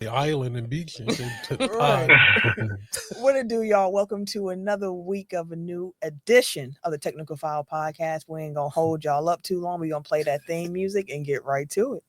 the island and beach and shit to the Right. pie. What it do, y'all? Welcome to another week of a new edition of the Technical File Podcast. We ain't gonna hold y'all up too long. We're gonna play that theme music and get right to it.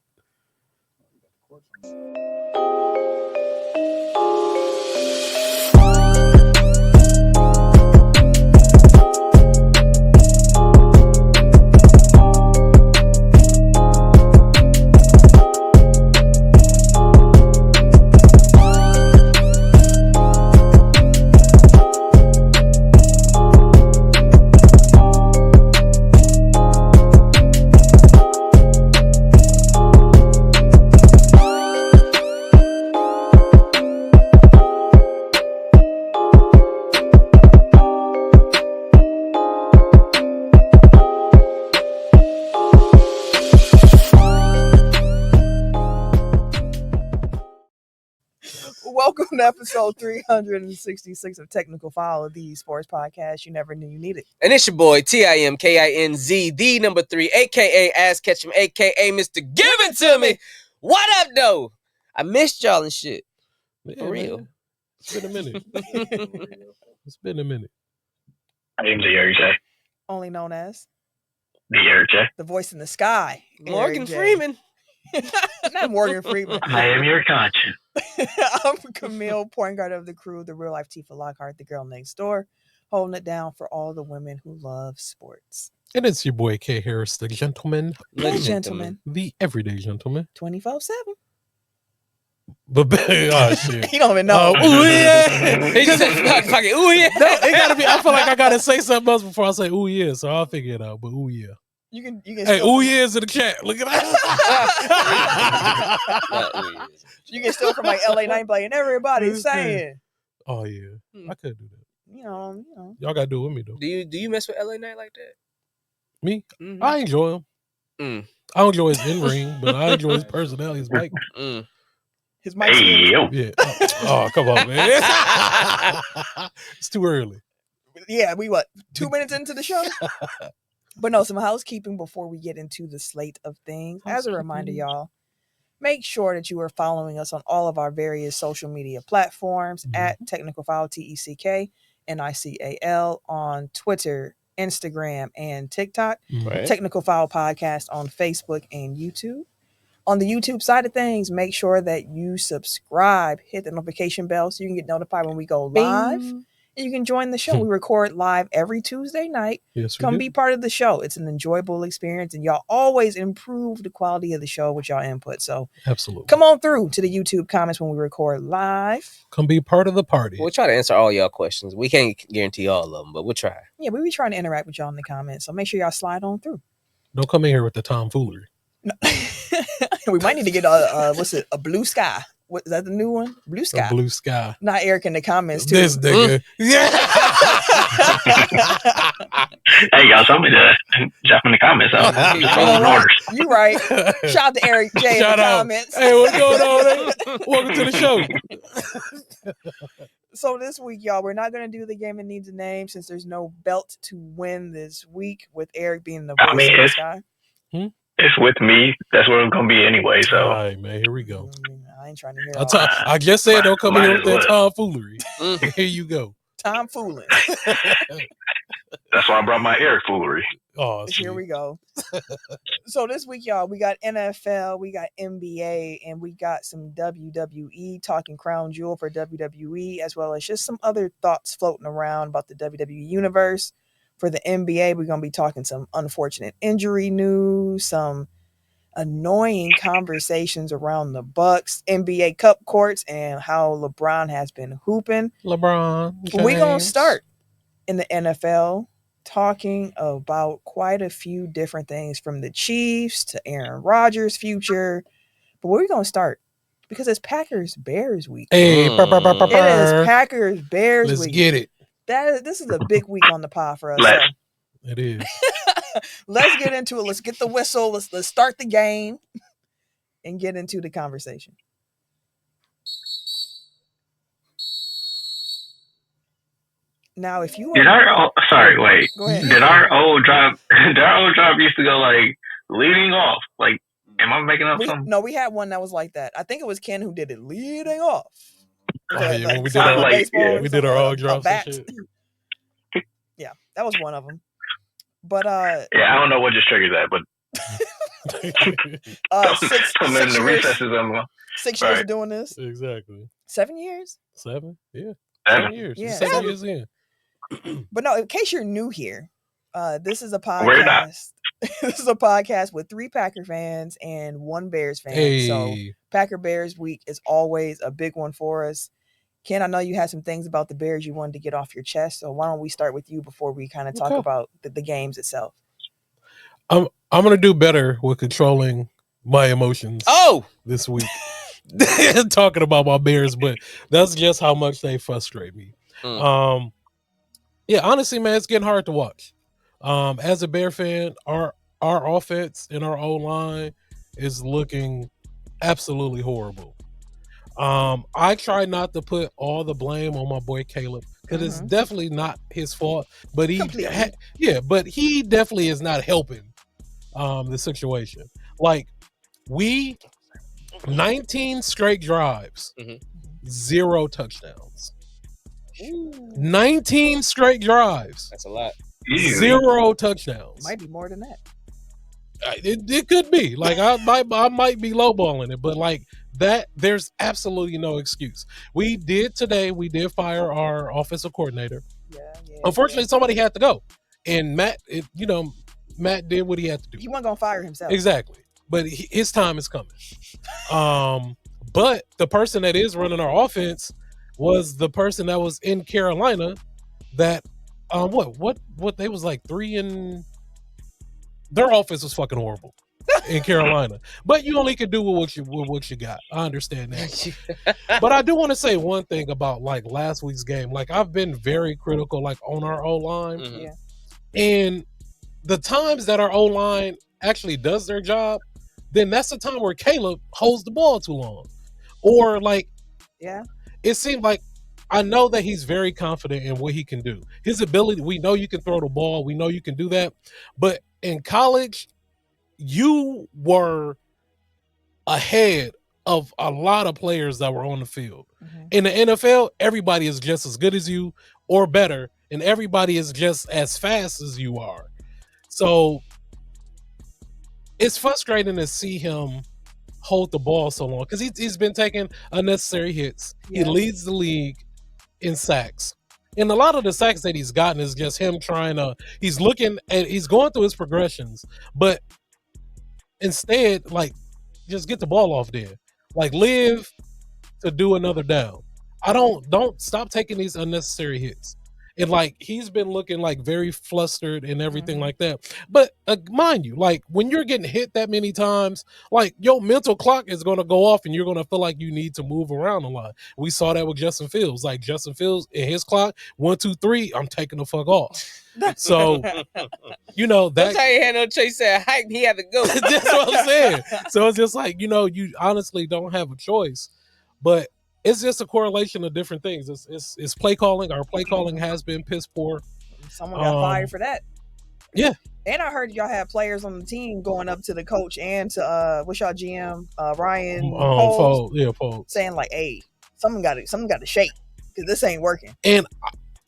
Welcome to episode 366 of Technical File, the sports podcast you never knew you needed. And it's your boy, TIMKINZ, the number 3, a.k.a. Ass Catch Him, a.k.a. Mr. Give It To Me. What up, though? I missed y'all and shit. Yeah, For real. Man. It's been a minute. It's been a minute. I am the Eric J. Only known as The Eric J. the voice in the sky. Morgan Eric J. Freeman. Not Morgan Freeman. I am your conscience. I'm Camille, point guard of the crew, the real life Tifa Lockhart, the girl next door, holding it down for all the women who love sports. And it's your boy K Harris, the gentleman, Hey, gentlemen. the everyday gentleman. 24/7. But oh shit. He don't even know. Ooh yeah. He just said, fuck it. Ooh, yeah. No, it gotta be. I feel like I gotta say something else before I say ooh yeah, so I'll figure it out. But ooh yeah. You can Hey, steal ooh from, yeah is in the chat. Look at that. you can steal from like LA Nightblade and everybody's saying. Oh yeah, I could do that. You know. Y'all gotta do it with me though. Do you mess with LA Knight like that? Me, Mhm. I enjoy him. I don't enjoy his in ring, but I enjoy his personality. His mic. His mic. Hey, yo. Yeah. Oh, come on, man. It's too early. Yeah, we 2 minutes into the show? But no, some housekeeping before we get into the slate of things. As a reminder, y'all, make sure that you are following us on all of our various social media platforms at Technical File, TECKNICAL on Twitter, Instagram, and TikTok. Right. Technical File Podcast on Facebook and YouTube. On the YouTube side of things, make sure that you subscribe, hit the notification bell so you can get notified when we go live. Bing. And you can join the show. We record live every Tuesday night. Yes, we Come do. be part of the show. It's an enjoyable experience, and y'all always improve the quality of the show with y'all input. So Absolutely. come on through to the YouTube comments when we record live. Come be part of the party. We'll try to answer all y'all questions. We can't guarantee all of them, but we'll try. Yeah, we be trying to interact with y'all in the comments. So make sure y'all slide on through. Don't come in here with the tomfoolery. No. We might need to get a blue sky. What is that, the new one? Blue sky. A blue sky. Not Eric in the comments too. This nigga. Yeah. Hey, y'all told me to drop in the comments. I'm following orders. You right. Shout out to Eric J in Shout the out. comments. Hey, what's going on? Welcome to the show. So this week, y'all, we're not going to do the game that needs a name since there's no belt to win this week with Eric being the voice I mean, of the sky. It's with me. That's what it's going to be anyway. So All right, man. Here we go. I ain't trying to hear all that. I just said don't come in here with that Might as tomfoolery. Mm. Here you go. Tom fooling. that's why I brought my Eric foolery. Oh, Here we go. So this week, y'all, we got NFL, we got NBA, and we got some WWE, talking crown jewel for WWE, as well as just some other thoughts floating around about the WWE universe. For the NBA, we're going to be talking some unfortunate injury news, some annoying conversations around the Bucks, NBA Cup courts, and how LeBron has been hooping. LeBron. We're going to James. start in the NFL talking about quite a few different things from the Chiefs to Aaron Rodgers' future. But where are we going to start? Because it's Packers-Bears week. Hey, Mm. It is Packers-Bears let's week. get it. This is a big week on the pod for us. Let's. It is. Let's get into it. Let's get the whistle. Let's start the game and get into the conversation. Now, if you Did our wait. Go ahead. Did our old job used to go like leading off? Like, am Am I making up something? No, we had one that was like that. I think it was Ken who did it leading off. When we did sound our like baseball or we did our something, all a drops bat. and shit. Yeah, that was one of them. But Yeah, I don't know what just triggered that, but 6 in the years, recesses of my 6 years of doing this. Exactly. 7 years. 7? Yeah. 7 7 years. Yeah. 7 years in. But no, in case you're new here, this is a We're not. podcast. This is a podcast with 3 Packer fans and 1 Bears fan. Hey. So Packer Bears week is always a big one for us. Ken, I know you had some things about the Bears you wanted to get off your chest. So why don't we start with you before we kind of talk about the games itself? I'm gonna do better with controlling my emotions. This week, talking about my Bears, but that's just how much they frustrate me. Yeah, honestly, man, it's getting hard to watch. As a Bear fan, our offense and our O-line is looking absolutely horrible. I try not to put all the blame on my boy Caleb because it's definitely not his fault. But he definitely is not helping the situation. Like 19 straight drives, 0 touchdowns. 19 straight drives. That's a lot. 0 touchdowns. Might be more than that. It could be. Like I might be lowballing it, but like that, there's absolutely no excuse. We did fire our offensive coordinator. Unfortunately, somebody had to go, and Matt did what he had to do. He wasn't gonna fire himself. Exactly, but his time is coming. But the person that is running our offense was the person that was in Carolina. That what they was like 3 their offense was fucking horrible in Carolina. But you only can do with what you got. I understand that. But I do want to say one thing about like last week's game. Like I've been very critical like on our O-line. And the times that our O-line actually does their job, then that's the time where Caleb holds the ball too long. Or like it seemed like I know that he's very confident in what he can do. His ability, we know you can throw the ball. We know you can do that. But in college, you were ahead of a lot of players that were on the field. In the NFL, everybody is just as good as you or better, and everybody is just as fast as you are. So it's frustrating to see him hold the ball so long because he's been taking unnecessary hits. He leads the league in sacks. And a lot of the sacks that he's gotten is just him he's looking at, he's going through his progressions, but instead, like, just get the ball off there. Like, live to do another down. Don't stop taking these unnecessary hits. And like he's been looking like very flustered and everything like that. But mind you, like when you're getting hit that many times, like your mental clock is going to go off and you're going to feel like you need to move around a lot. We saw that with Justin Fields. Like Justin Fields in his clock, 1, 2, 3, I'm taking the fuck off. So, you know, that. That's how he had no choice. Said hype, he had to go. That's what I'm saying. So it's just like, you know, you honestly don't have a choice. But it's just a correlation of different things. It's play calling. Our play calling has been piss poor. Someone got fired for that. Yeah. And I heard y'all had players on the team going up to the coach and to what's y'all GM Ryan Foles, saying like, "Hey, something got to shake because this ain't working." And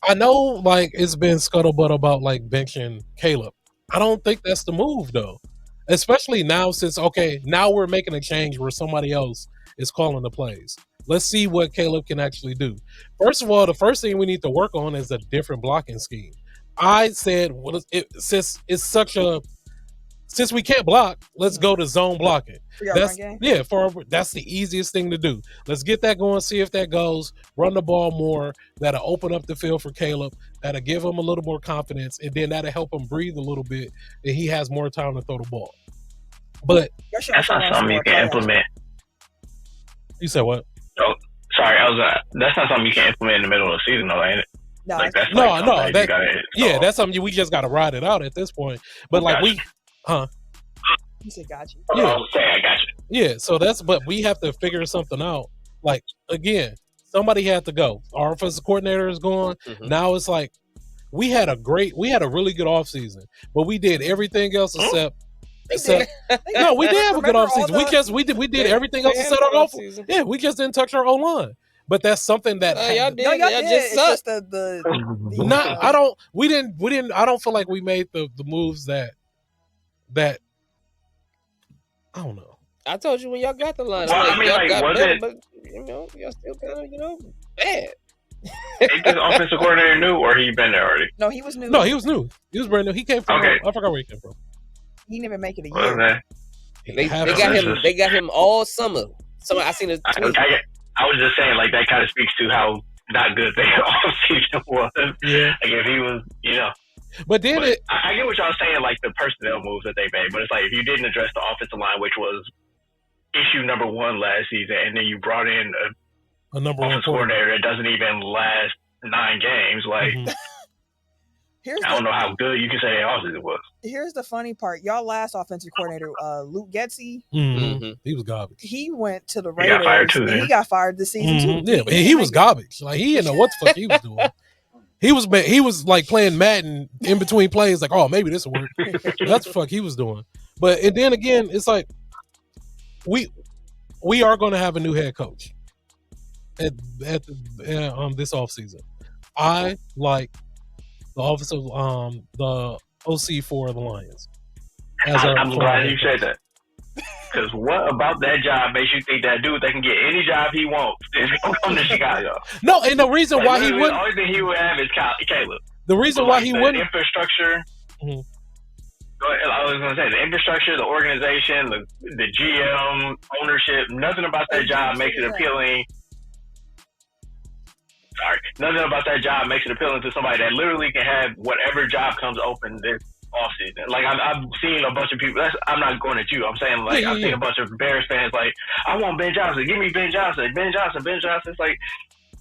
I know like it's been scuttlebutt about like benching Caleb. I don't think that's the move though, especially now since now we're making a change where somebody else is calling the plays. Let's see what Caleb can actually do. First of all, the first thing we need to work on is a different blocking scheme. I said, since we can't block, let's go to zone blocking. That's the easiest thing to do. Let's get that going, see if that goes. Run the ball more. That'll open up the field for Caleb. That'll give him a little more confidence, and then that'll help him breathe a little bit, and he has more time to throw the ball. But that's not something you can implement. You said what? Oh, sorry, that's not something you can implement in the middle of the season, though, ain't it? No, like, that's that's something we just got to ride it out at this point. But like You said got you. Yeah, I got you. Yeah, so but we have to figure something out. Like again, somebody had to go. Our offensive coordinator is gone. Now it's like we had a really good offseason, but we did everything else except No, we did have a good Remember all offseason. the- We did everything else to set our off. Yeah, we just didn't touch our O-line. But that's something that y'all did. No, y'all Y'all did. just It's suck. just the not. I don't. We didn't. I don't feel like we made the moves that. I don't know. I told you when y'all got the line. Well, I'm I mean, y'all like, got was better, it- but y'all still kind of bad. Is this offensive coordinator new, or he been there already? No, he was new. No, he was new. He was brand new. He came from. Okay. I forgot where he came from. He didn't even make it a Well, year. man, They Half got season. him. They got him all summer. So I seen a I tweet. was just saying, like, that kind of speaks to how not good their offseason was. Yeah. Like, if he was, But then But I get what y'all saying, like the personnel moves that they made, but it's like if you didn't address the offensive line, which was issue number one last season, and then you brought in a number one offensive coordinator that doesn't even last 9 games, like I don't know how good you can say their offseason was. Here's the funny part. Y'all last offensive coordinator, Luke Getsy, he was garbage. he went to the He got Raiders. fired too, and yeah. he got fired this season too. Yeah, but he was garbage. Like he didn't know what the fuck he was doing. He was like playing Madden in between plays, like, oh, maybe this will work. That's the fuck he was doing. But and then again, it's like we are going to have a new head coach at this offseason. I like the offensive the OC for the Lions. I'm glad you said that. Because what about that job makes you think that dude that can get any job he wants is going to come to Chicago? No, and the reason why he wouldn't. The only thing he would have is Caleb. The reason why he wouldn't. Infrastructure. I was going to say the infrastructure, the organization, the GM, ownership. Nothing about that job makes it appealing. Sorry, nothing about that job makes it appealing to somebody that literally can have whatever job comes open this offseason. Like I've seen a bunch of people. I'm not going at you. I'm saying like I've seen a bunch of Bears fans like, I want Ben Johnson. Give me Ben Johnson. Ben Johnson. It's like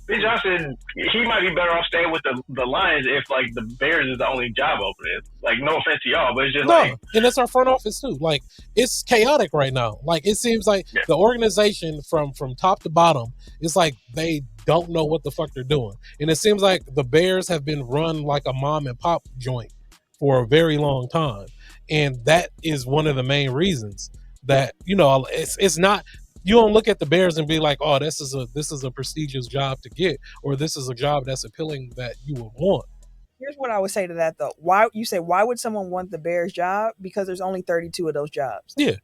Ben Johnson. He might be better off staying with the Lions if like the Bears is the only job opening. Like no offense to y'all, but it's just and it's our front office too. Like it's chaotic right now. Like it seems like the organization from top to bottom is like they don't know what the fuck they're doing, and it seems like the Bears have been run like a mom and pop joint for a very long time, and that is one of the main reasons that it's not. You don't look at the Bears and be like, oh, this is a prestigious job to get, or this is a job that's appealing that you would want. Here's what I would say to that though. Why would someone want the Bears job? Because there's only 32 of those jobs. Yeah.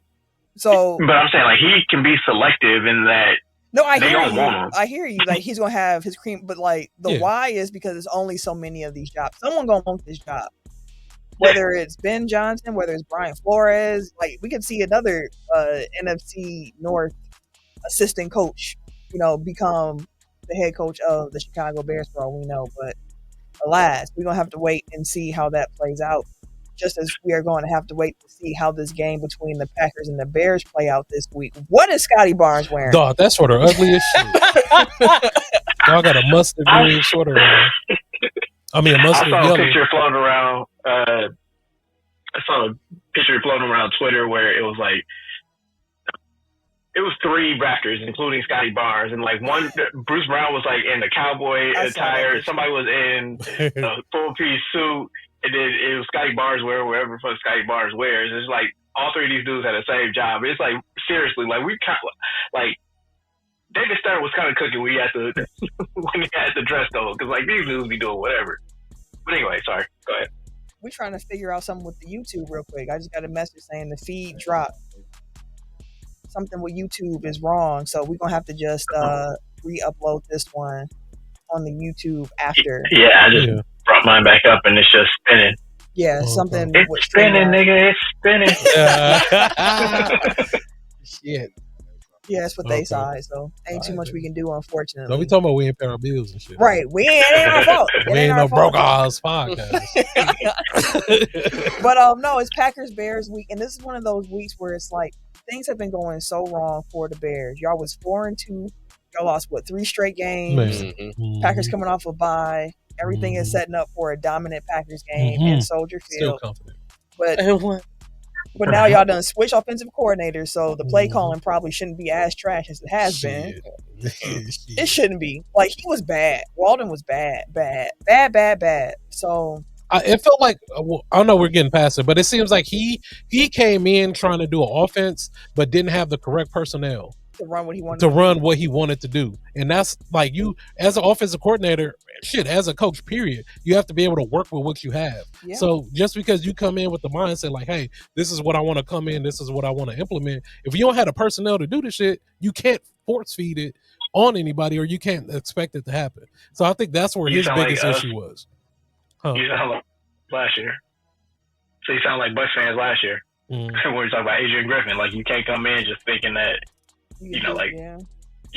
So, but I'm saying like he can be selective in that. No, I hear don't you. want him. I hear you. Like he's gonna have his cream, but like the why is because there's only so many of these jobs. Someone gonna want this job. Whether it's Ben Johnson, whether it's Brian Flores, like we could see another NFC North assistant coach, become the head coach of the Chicago Bears for all we know. But alas, we're gonna have to wait and see how that plays out. Just as we are going to have to wait to see how this game between the Packers and the Bears play out this week. What is Scotty Barnes wearing? Dog, that sweater ugly as shit. Y'all got a mustard green sweater on. I mean, a mustard yellow. I saw a picture floating around. I saw a picture floating around Twitter where it was like, it was 3 Raptors, including Scotty Barnes, and like one, Bruce Brown was like in the cowboy attire. Somebody was in a full-piece suit, and then it was Scotty Barnes wearing wherever the fuck Scotty Barnes wears. It's like all 3 of these dudes had the same job. It's like seriously, like we kind of like David Stern was kind of cooking when he had to when he had the dress code because like these dudes be doing whatever. But anyway, sorry. Go ahead. We're trying to figure out something with the YouTube real quick. I just got a message saying the feed dropped. Something with YouTube is wrong, so we're gonna have to just re-upload this one on the YouTube after. Yeah, I just brought mine back up and it's just spinning. Yeah, something. It's spinning, nigga. It's spinning. Shit. Yeah, that's what they say. So ain't too much we can do, unfortunately. Don't be talking about we ain't pay our bills and shit. Right, it ain't our fault. We ain't no broke ass podcast. But no, it's Packers Bears week, and this is one of those weeks where it's like things have been going so wrong for the Bears. Y'all was 4-2. Y'all lost 3 straight games. Packers coming off a bye. Everything is setting up for a dominant Packers game in Soldier Field. Still confident. But now y'all done switch offensive coordinators, so the play calling probably shouldn't be as trash as it has been. It shouldn't be. Like he was bad. Walden was bad. So It felt like I know we're getting past it, but it seems like he came in trying to do an offense, but didn't have the correct personnel to run what he wanted to run what he wanted to do. And that's like you as an offensive coordinator, shit, as a coach, period, you have to be able to work with what you have. Yeah. So just because you come in with the mindset like, hey, this is what I want to come in, this is what I want to implement. If you don't have the personnel to do the shit, you can't force feed it on anybody or you can't expect it to happen. So I think that's where his biggest issue was. Huh. You sound like last year. So you sound like Bucks fans last year. When we talk about Adrian Griffin, like you can't come in just thinking that you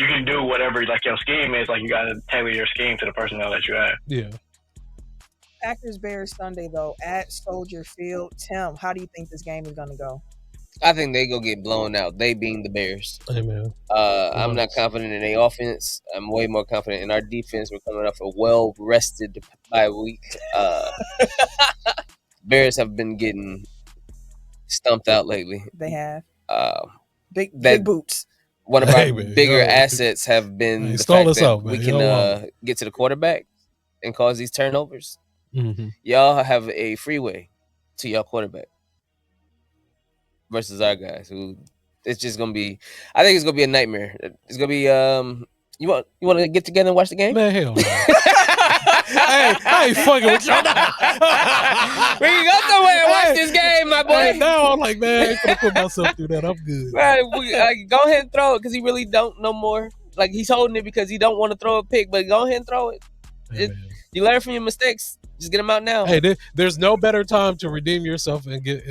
can do whatever like your scheme is. Like you got to tailor your scheme to the personnel that you have. Yeah. Packers Bears Sunday though at Soldier Field. Tim, how do you think this game is gonna go? I think they go get blown out. They being the Bears. Amen. I'm not confident in their offense. I'm way more confident in our defense. We're coming off a well-rested bye week. Bears have been getting stumped out lately. They have. Big boots. One of our bigger assets have been the fact that we can get to the quarterback and cause these turnovers. Mm-hmm. Y'all have a freeway to your quarterback versus our guys who it's just gonna be. I think it's gonna be a nightmare. It's gonna be. You want to get together and watch the game? Man, hell no. Hey, I ain't fucking with y'all. We can go somewhere and watch this game, my boy. Hey, now I'm like, man, I ain't gonna put myself through that. I'm good. Right, go ahead and throw it because he really don't no more. Like he's holding it because he don't want to throw a pick, but go ahead and throw it. You learn from your mistakes. Just get them out now. Hey, there's no better time to redeem yourself and get.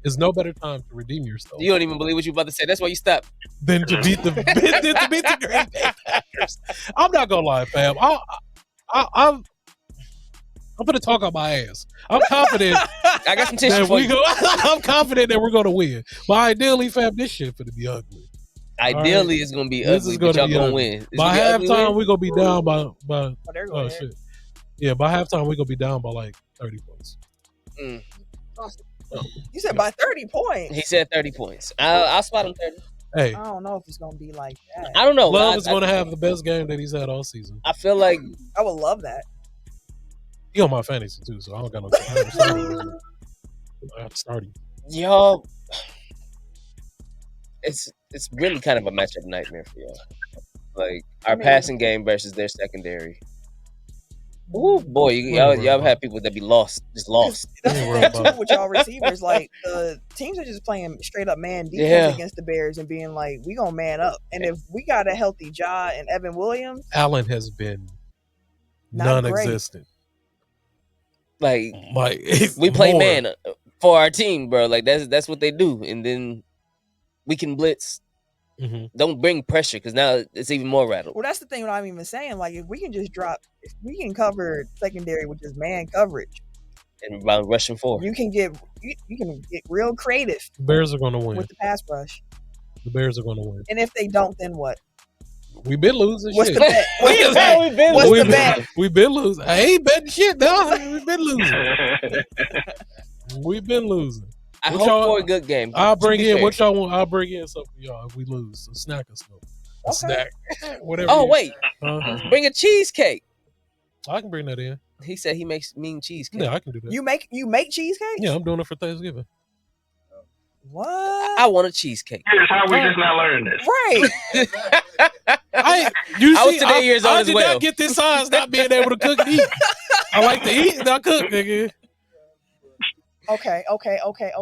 There's no better time to redeem yourself. You don't even believe what you're about to say. That's why you stopped. Than to beat the Green Bay Packers. I'm not gonna lie, fam. I'm gonna talk on my ass. I'm confident. I got some tissue for you. I'm confident that we're gonna win. But ideally, fam, this shit gonna be ugly. Ideally, it's gonna be ugly, but y'all gonna win. By halftime, we're gonna be down by shit. Yeah, by halftime, we're gonna be down by like 30 points. You said by 30 points. He said 30 points. I'll spot him 30. Hey, I don't know if it's gonna be like that. I don't know. Love is gonna have the best game that he's had all season. I feel like I would love that. He on my fantasy too, so I don't got no. I'm starting. Y'all, it's really kind of a matchup nightmare for y'all. Like our passing game versus their secondary. Ooh, boy, y'all have people that be lost, just lost. That's the thing with y'all receivers. Like the teams are just playing straight up man defense against the Bears and being like, we gonna man up. And if we got a healthy Ja and Evan Williams, Allen has been non-existent. Like we play man for our team, bro. Like that's what they do, and then we can blitz. Mm-hmm. Don't bring pressure because now it's even more rattled. Well, that's the thing. What I'm even saying, like, if we can cover secondary with just man coverage, and about rushing forward, you can get real creative. The Bears are going to win with the pass rush. The Bears are going to win. And if they don't, then what? We've been losing. What's shit. the bet? What's the bet? We've been losing. I ain't betting shit, dog. We've been losing. I hope for a good game. I'll bring in what y'all want. I'll bring in something for y'all if we lose. Some snack or something. A snack. Whatever. Oh, wait. Bring a cheesecake. I can bring that in. He said he makes mean cheesecake. Yeah, I can do that. You make cheesecake? Yeah, I'm doing it for Thanksgiving. What? I want a cheesecake. Here's how we just not learned this. Right. I was today years old as well. I did not get this size not being able to cook and eat. I like to eat, not cook, nigga. Okay.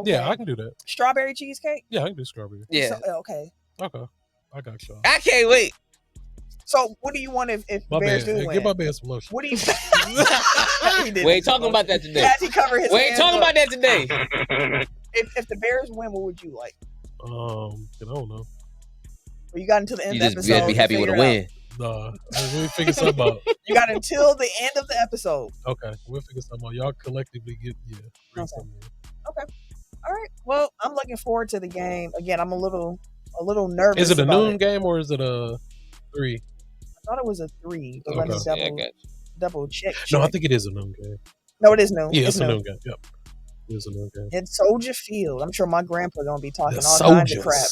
Yeah, I can do that. Strawberry cheesecake? Yeah, I can do strawberry. Yeah. Okay. I got y'all. I can't wait. So, what do you want if Bears do win? Give my man some lotion. What do you? We ain't talking about that today. He covered his we ain't talking about that today. If the Bears win, what would you like? I don't know. Well, you got until the end of the episode. You just be happy with a win. Nah, we'll figure something out. You got until the end of the episode. Okay, we'll figure something out. Y'all collectively get Okay. All right. Well, I'm looking forward to the game. Again, I'm a little nervous. Is it a noon game or is it a 3? I thought it was a 3, but let me double check. No, I think it is a noon game. No, it is noon. Yeah, it's a noon game. Yep. It is a noon game. It's Soldier Field. I'm sure my grandpa gonna be talking all kinds of crap.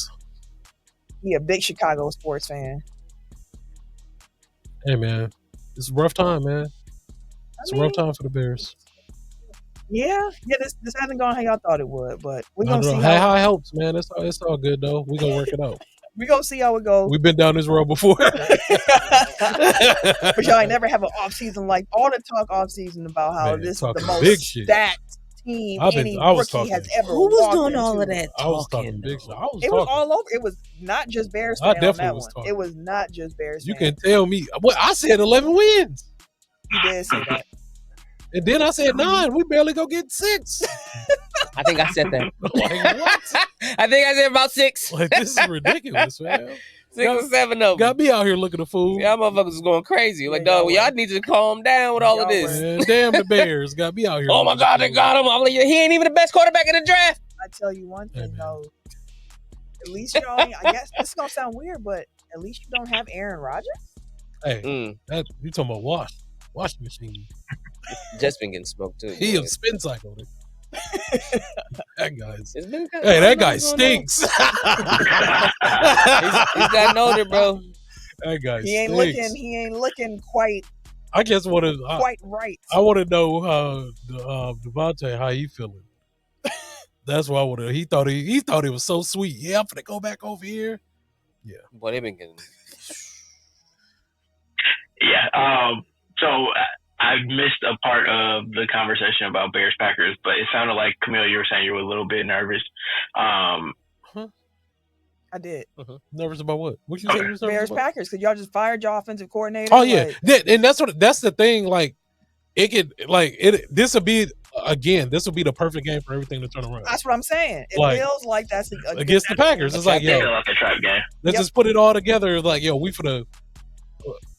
He a big Chicago sports fan. Hey man, it's a rough time, man. It's a rough time for the Bears. Yeah. This hasn't gone how y'all thought it would, but we're I gonna don't see know. High hopes, man. It's all good though. We're gonna work it out. we're gonna see how it goes. We've been down this road before. But y'all ain't never have an off season like all the talk off season about how Man, this is the talking most big shit. stacked team I any was rookie talking- has ever. Who was walked doing all of into. that I was talking talking? big shit. though? I was It was talking. all over. It was not just Bears I fans on definitely that was one. talking. It was not just Bears You fans. can tell me. What I said 11 wins. You did say that. And then I said 9. We barely go get 6. I think I said that. Like what? I think I said about 6. Like this is ridiculous, man. 6 or 7 of them. Got me out here looking a fool. Y'all motherfuckers was going crazy. Like, Yeah, dog, y'all need to calm down with all of Y'all this. Man, damn the Bears got me out here. Oh my God, they got him. I'm like, he ain't even the best quarterback in the draft. I tell you one Hey, thing man. though. At least y'all ain't, I guess this is gonna sound weird, but at least you don't have Aaron Rodgers. Hey, that you talking about washing machine? Just been getting smoked too. He boy. a spin cycle. That guy's. It's been kinda- Hey, I that don't know guy what's going on. stinks. He's gotten older, bro. That guy He ain't stinks. looking quite I just want to. right. I want to know how Devontae, how he feeling. That's what I want to. He thought it was so sweet. Yeah, I'm gonna go back over here. Boy, they've been getting. Yeah. So I missed a part of the conversation about Bears Packers, but it sounded like Camille, you were saying you were a little bit nervous. I did. Nervous about what? What you say? You was nervous Bears about? Packers, because y'all just fired your offensive coordinator. Oh yeah, like, and that's the thing. Like it could This would be the perfect game for everything to turn around that's what I'm saying. It Like, feels like that's against the Packers. It's like Feel yo, like a trap game. let's just put it all together. Like yo, we finna.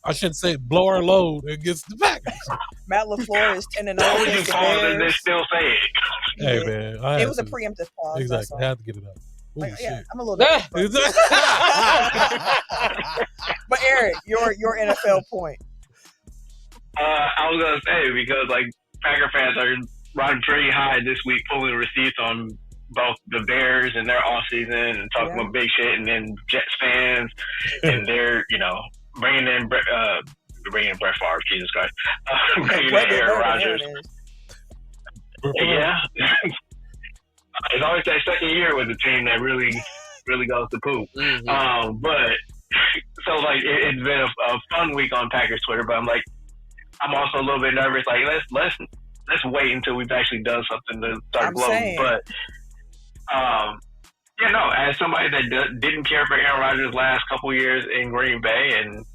I shouldn't say blow our load against the Packers. Matt LaFleur is 10-0 Don't against just the pause and they Bears. still say it. Hey Yeah. man, It was a preemptive pause. exactly. That's I all. had to get it out. Ooh, Like, yeah, shit. I'm a little bit. But Eric, your NFL point. I was gonna say because like Packer fans are riding pretty high this week, pulling receipts on both the Bears and their off season and talking about big shit, and then Jets fans and they're bringing in Brett Favre, Jesus Christ, bringing in Aaron Rodgers. Yeah, it's always that second year with the team that really goes to poop. Mm-hmm. But so like it's been a fun week on Packers Twitter, but I'm also a little bit nervous. Like let's wait until we've actually done something to start blowing. But as somebody that didn't care for Aaron Rodgers last couple years in Green Bay and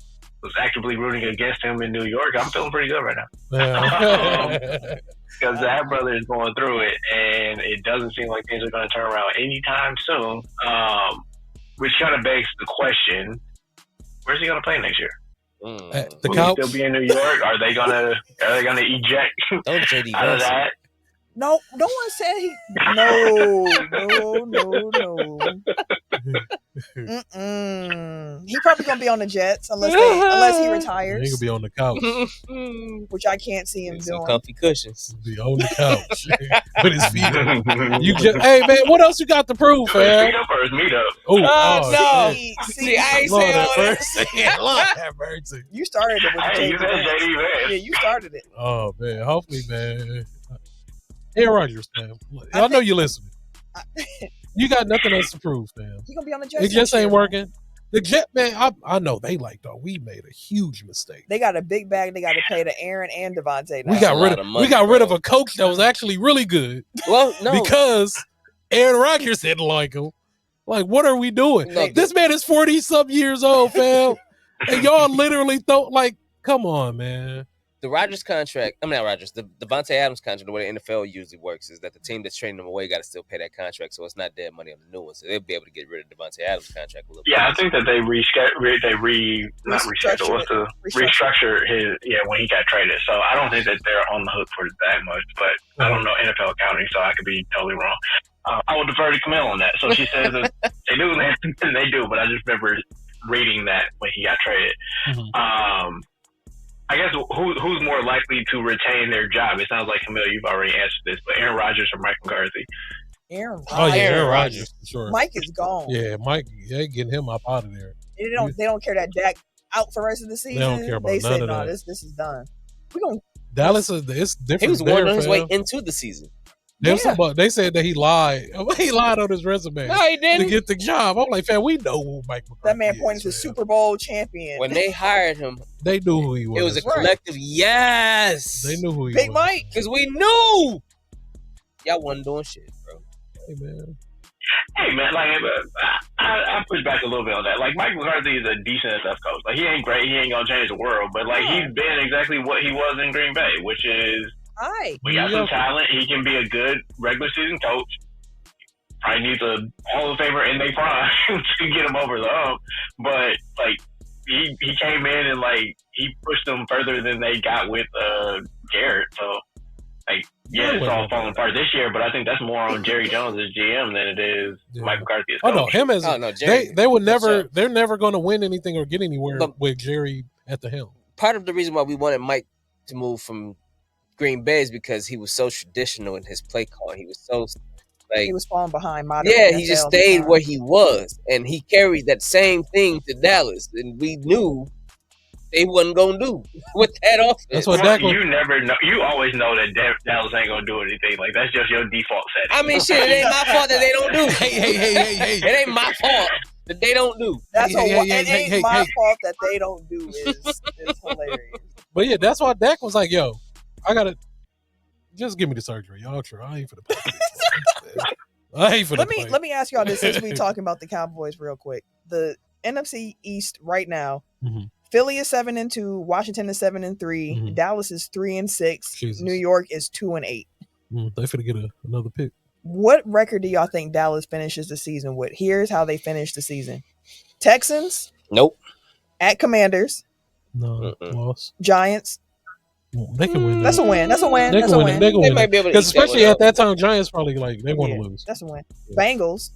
was actively rooting against him in New York, I'm feeling pretty good right now. Because that brother is going through it, and it doesn't seem like things are going to turn around anytime soon. Which kind of begs the question: where's he going to play next year? The Will couch. he still be in New York? Are they gonna eject Don't JD out of Vance. that? No one said he. No. He probably gonna be on the Jets unless he He retires, could be on the couch. which I can't see him Some doing. comfy cushions. Be on the couch. Put his feet up. You just, hey man, what else you got to prove, His fam? feet up or his meat up? Oh, no. shit. See, I ain't Lord saying all have that. mercy. Lord have mercy. You started it with Hey, the you said JD Vance. JD Yeah, Vance. you started it. Oh man, hopefully, man. Aaron Rodgers, man. I know you listening. You got nothing else to prove, man. He gonna be on the Jets. It just next year, ain't man. working. The Jet, man, I know they like, dog. We made a huge mistake. They got a big bag. They got to pay to Aaron and Devontae. Now. We got a rid lot of of money, rid of bro. a coach that was actually really good Well, no. because Aaron Rodgers didn't like him. Like, what are we doing? No, This man is 40-something years old, fam. And y'all literally thought, like, come on, man. The Rodgers contract, not Rodgers, the Devontae Adams contract, the way the NFL usually works is that the team that's trading them away got to still pay that contract, so it's not dead money on the new one. So they'll be able to get rid of Devontae Adams' contract a little bit. Yeah, I think that they restructure his when he got traded. So I don't think that they're on the hook for that much. But I don't know NFL accounting, so I could be totally wrong. I will defer to Camille on that. So she says that they do, and they do. But I just remember reading that when he got traded. Mm-hmm. I guess who's more likely to retain their job? It sounds like Camille, you've already answered this, but Aaron Rodgers or Mike McCarthy? Aaron Rodgers. Oh, yeah, Aaron Rodgers, for sure. Mike is gone. Yeah, Mike, they getting him up out of there. They don't care that Dak out for the rest of the season. They don't care about They none said, of no, that. this is done. We're gonna Dallas is it's different. He was there, one on his way fam. into the season. They said that he lied. He lied on his resume No, he didn't. to get the job. I'm like, fam, we know who Mike McCarthy That man is, pointed to fam. Super Bowl champion. When they hired him, They knew who he was. it was a collective yes. They knew who he Big was. Mike. Because we knew y'all wasn't doing shit, bro. Hey, man. Hey man, like I push back a little bit on that. Like Mike McCarthy is a decent SF coach. Like he ain't great, he ain't gonna change the world, but like he's been exactly what he was in Green Bay, which is we got some talent. He can be a good regular season coach. Probably needs a Hall of Famer in their prime to get him over the hump. But like he came in and like he pushed them further than they got with Garrett. So like it's all falling apart this year, but I think that's more on Jerry Jones as GM than it is Mike McCarthy as coach. Oh no, him as Jerry, they would never. They're never going to win anything or get anywhere with Jerry at the helm. Part of the reason why we wanted Mike to move from Green Bay is because he was so traditional in his play call. He was so like he was falling behind modern. Yeah, he just stayed where he was, and he carried that same thing to Dallas, and we knew they wasn't gonna do with that offense. That's what Dak was. You never know. You always know that Dallas ain't gonna do anything. Like that's just your default setting. I mean, shit, it ain't my fault that they don't do. Hey. It ain't my fault that they don't do. That's it ain't my fault that they don't do is hilarious. But yeah, that's why Dak was like, "Yo, I gotta just give me the surgery, y'all. Sure, I ain't for the play. I ain't for the play." Let me ask y'all this since we talking about the Cowboys real quick. The NFC East right now. Mm-hmm. Philly is 7-2. Washington is 7-3. Mm-hmm. Dallas is 3-6. Jesus. New York is 2-8. They finna get another pick. What record do y'all think Dallas finishes the season with? Here's how they finish the season: Texans. Nope. At Commanders. No. Loss. Giants. They can win. That's a win. That's a win. They That's can a win. win. They can win. Might be able to because especially at that time, Giants probably like they want to lose. That's a win. Bengals.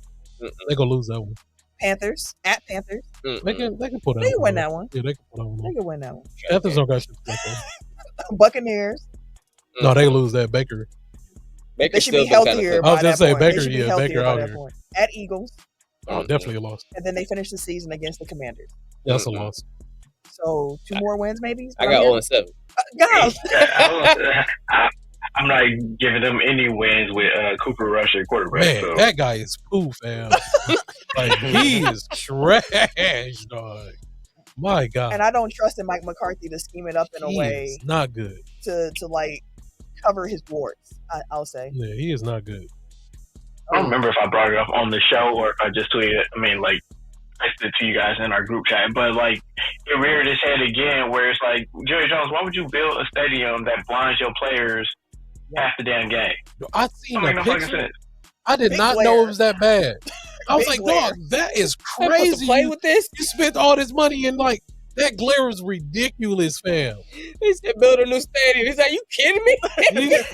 They gonna lose that one. Panthers at Panthers. They can put that. They can win that one. Yeah, they can put that one. They can win that one. Panthers don't got shit. Buccaneers. No, they lose that. Baker. They should be healthier. I was gonna say Baker. Baker. Yeah, Baker out here. At Eagles. Oh, definitely a loss. And then they finish the season against the Commanders. That's a loss. So 2 more wins, maybe. I got 0-7. Guys. I'm not giving them any wins with Cooper Rush at quarterback. Man, so. that guy is poo, fam. Like he is trash, dog. My God. And I don't trust in Mike McCarthy to scheme it up in a way. Is not good. To like cover his warts. I'll say. Yeah, he is not good. I don't remember if I brought it up on the show or if I just tweeted it. I mean, like, I said to you guys in our group chat, but like, it reared its head again where it's like, Jerry Jones, why would you build a stadium that blinds your players half the damn game? I seen that picture. I did not know it was that bad. I was like, dog, that is crazy. Play with this? You spent all this money and like that glare is ridiculous, fam. He said build a new stadium. He's like, you kidding me? That's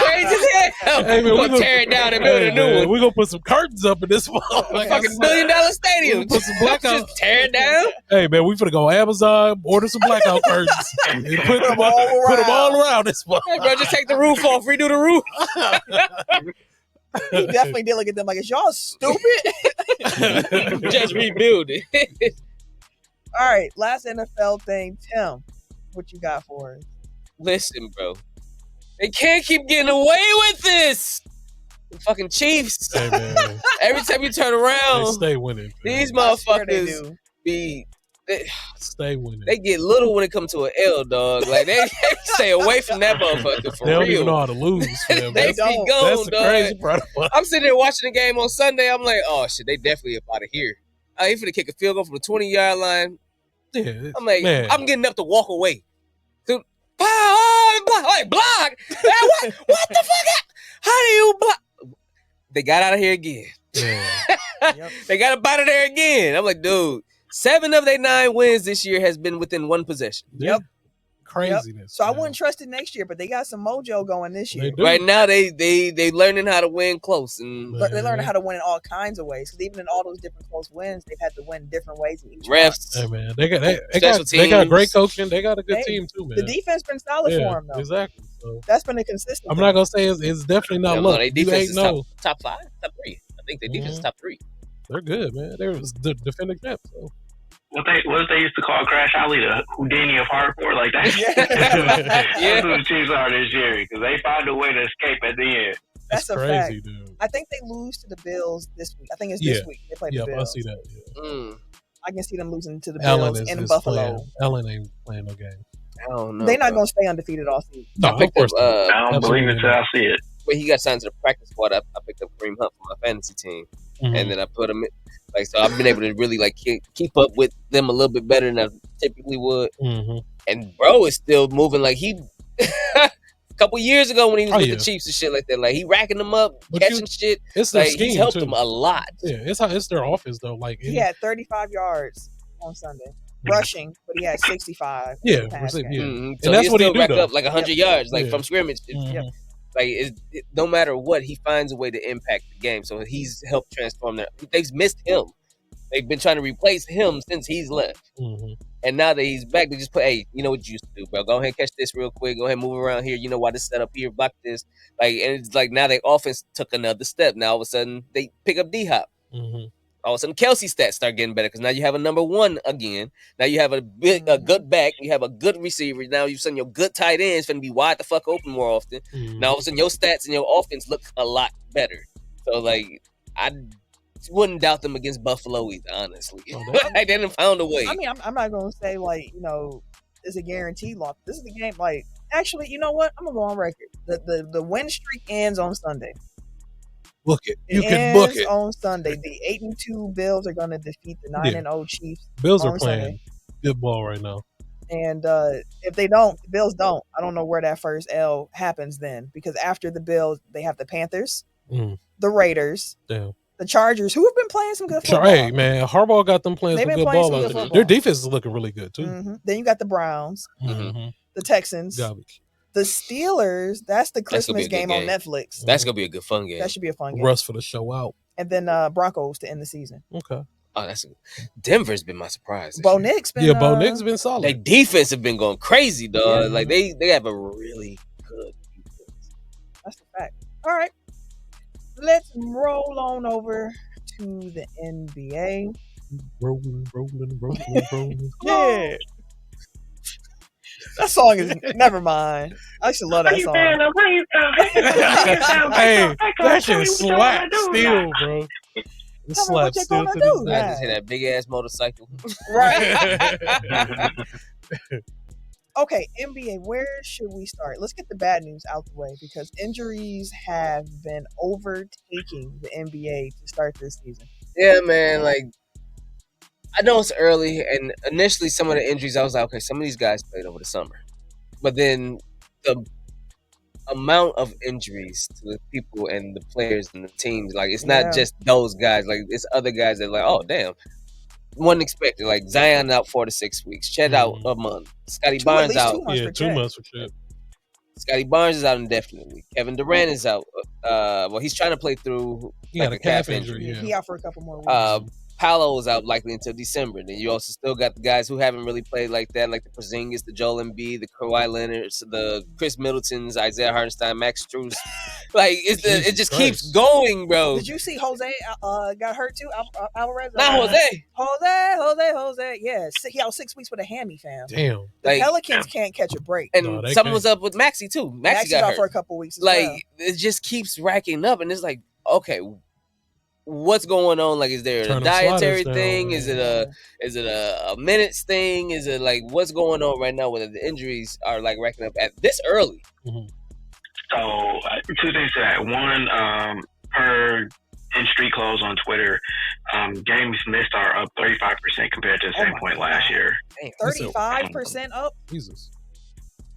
crazy as hell. Hey, man, we're gonna tear it down and build a new one. We're gonna put some curtains up in this one. Like fucking $1 billion stadium. Put some blackout. Just tear it down. Hey man, we finna go Amazon, order some blackout curtains, and put them all around this one. Hey bro, just take the roof off, redo the roof. He definitely did look at them like, is y'all stupid? Just rebuild it. All right, last NFL thing. Tim, what you got for us? Listen, bro. They can't keep getting away with this. The fucking Chiefs. Hey, man. Every time you turn around, they stay winning. Man. These motherfuckers stay winning. They get little when it comes to an L, dog. Like they stay away from that motherfucker for real. They don't even know how to lose. Man. They be gone, that's the dog. crazy part. I'm sitting there watching the game on Sunday. I'm like, oh shit, they definitely up out of here. He finna kick a field goal from the 20-yard line. Yeah, I'm like, man. I'm getting up to walk away. So, block. What the fuck? How do you block? They got out of here again. Yeah. They got up out of there again. I'm like, dude, 7 of their 9 wins this year has been within 1 possession. Yep. Craziness. Yep. So I wouldn't trust it next year, but they got some mojo going this year. Right now, they learning how to win close, and they're learning how to win in all kinds of ways. Because even in all those different close wins, they've had to win different ways. In each refs, hey man, they got great coaching. They got a good team too, man. The defense been solid for them though. Exactly. So that's been a consistent. I'm not gonna say it's definitely not luck. Their defense is top 5, top 3. I think their defense is top 3. They're good, man. They're the defending champs. So. what they used to call Crash Alley, the Houdini of hardcore, like that. That's who the Chiefs are this year because they find a way to escape at the end. That's crazy, a fact. dude. I think they lose to the Bills this week. I think it's this week they play the Bills. I see that. Yeah. I can see them losing to the Bills in Buffalo. Allen ain't playing no game. I don't know. They're not gonna stay undefeated all season. No, of course not. I don't believe it till I see it. When he got signed to the practice squad, I picked up Kareem Hunt for my fantasy team, and then I put him in. So I've been able to really keep up with them a little bit better than I typically would. And bro is still moving like he. A couple years ago when he was with the Chiefs and shit like that, like he racking them up, catching shit. It's their scheme, he's helped too. them a lot. Yeah, it's their offense though. Like he had 35 yards on Sunday. Rushing, but he had 65. Yeah, So and that's what he rack do, up like 100 yards, like from scrimmage. Like no matter what, he finds a way to impact the game. So he's helped transform their. They've missed him. They've been trying to replace him since he's left. And now that he's back, they just put, hey, you know what you used to do, bro? Go ahead and catch this real quick. Go ahead and move around here. You know why this set up here, block this. Like, and it's like now their offense took another step. Now all of a sudden they pick up D-Hop. All of a sudden Kelsey's stats start getting better because now you have a number one again. Now you have a good back. You have a good receiver. Now you're saying your good tight ends finna be wide the fuck open more often. Now all of a sudden your stats and your offense look a lot better. So like I wouldn't doubt them against Buffalo either, honestly. They didn't found a way. I mean, I'm not gonna say like it's a guaranteed loss. This is the game. Like, actually, you know what? I'm gonna go on record. The win streak ends on Sunday. Book it. You can book it on Sunday. The 8-2 Bills are gonna defeat the 9-0 Chiefs. Bills are playing Sunday. Good ball right now. And if they don't, the Bills don't. I don't know where that first L happens then, because after the Bills, they have the Panthers, the Raiders. Damn. The Chargers, who have been playing some good football. Hey, man, Harbaugh got them playing some good ball. Their defense is looking really good, too. Then you got the Browns, the Texans, the Steelers. That's the Christmas game on Netflix. That's going to be a good fun game. That should be a fun game. Russ for the show out. And then Broncos to end the season. Okay. Oh, Denver's been my surprise. Bo Nick's been Bo Nick's been solid. Their defense have been going crazy, dog. Yeah. Like they have a really good defense. That's a fact. All right. Let's roll on over to the NBA. Rolling. Yeah. That song is never mind. I used to love that song. Hey, that shit slap still, bro. It slaps still to this day. I just hit that big ass motorcycle. Right. Okay, NBA, where should we start? Let's get the bad news out the way because injuries have been overtaking the NBA to start this season. Yeah, man. Like, I know it's early, and initially some of the injuries, I was like, okay, some of these guys played over the summer. But then the amount of injuries to the people and the players and the teams, like, it's not just those guys. Like, it's other guys that are like, oh, damn. Wasn't expected. Like Zion out 4 to 6 weeks. Chet out a month. Scotty Barnes out. 2 months for Chet. Scotty Barnes is out indefinitely. Kevin Durant is out. Well, he's trying to play through a calf injury. He out for a couple more weeks. Paolo is out likely until December. Then you also still got the guys who haven't really played like that, like the Porzingis, the Joel Embiid, the Kawhi Leonards, the Chris Middletons, Isaiah Hartenstein, Max Strus. Like it just keeps going, bro. Did you see Jose got hurt too? Alvarez. Not Jose. Jose. Yeah, he out 6 weeks with a hammy, fam. Damn. The Pelicans can't catch a break. And something was up with Maxey too. Maxey got out hurt for a couple weeks. It just keeps racking up, and it's like, okay, what's going on? Like, is there a dietary thing? Is it a minutes thing? Is it like what's going on right now? Whether the injuries are like racking up at this early. So 2 things to that. One, per in street clothes on Twitter, games missed are up 35% compared to the same point last year. 35% up. Jesus.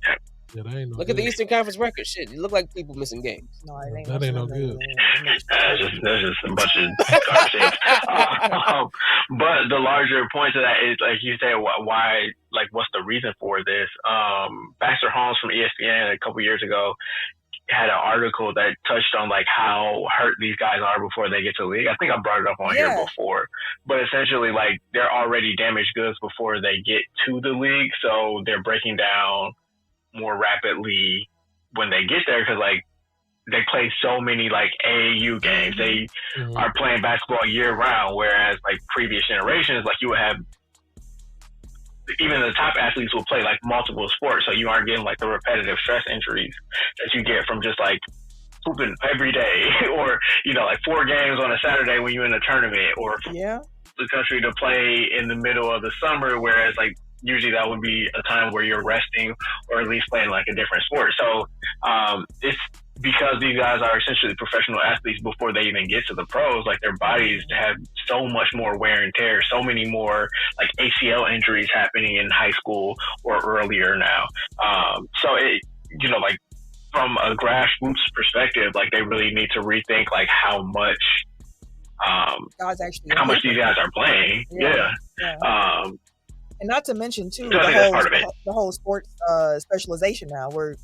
Yep. Yeah, that ain't no Look good. at the Eastern Conference record. Shit, it look like people missing games. No, it ain't. That ain't no good. That's just a bunch of garbage. But the larger point to that is, like you said, why? Like, what's the reason for this? Baxter Holmes from ESPN a couple years ago had an article that touched on like how hurt these guys are before they get to the league. I think I brought it up on here before, but essentially like they're already damaged goods before they get to the league, so they're breaking down more rapidly when they get there because like they play so many like AAU games. They are playing basketball year round, whereas like previous generations, like you would have even the top athletes will play like multiple sports, so you aren't getting like the repetitive stress injuries that you get from just like hooping every day, or like 4 games on a Saturday when you're in a tournament, or the country to play in the middle of the summer, whereas like usually that would be a time where you're resting or at least playing like a different sport. So it's because these guys are essentially professional athletes before they even get to the pros. Like their bodies have so much more wear and tear, so many more like ACL injuries happening in high school or earlier now. So it, like from a grassroots perspective, like they really need to rethink like how much these guys are playing. Yeah. And not to mention too the whole sports specialization now, where a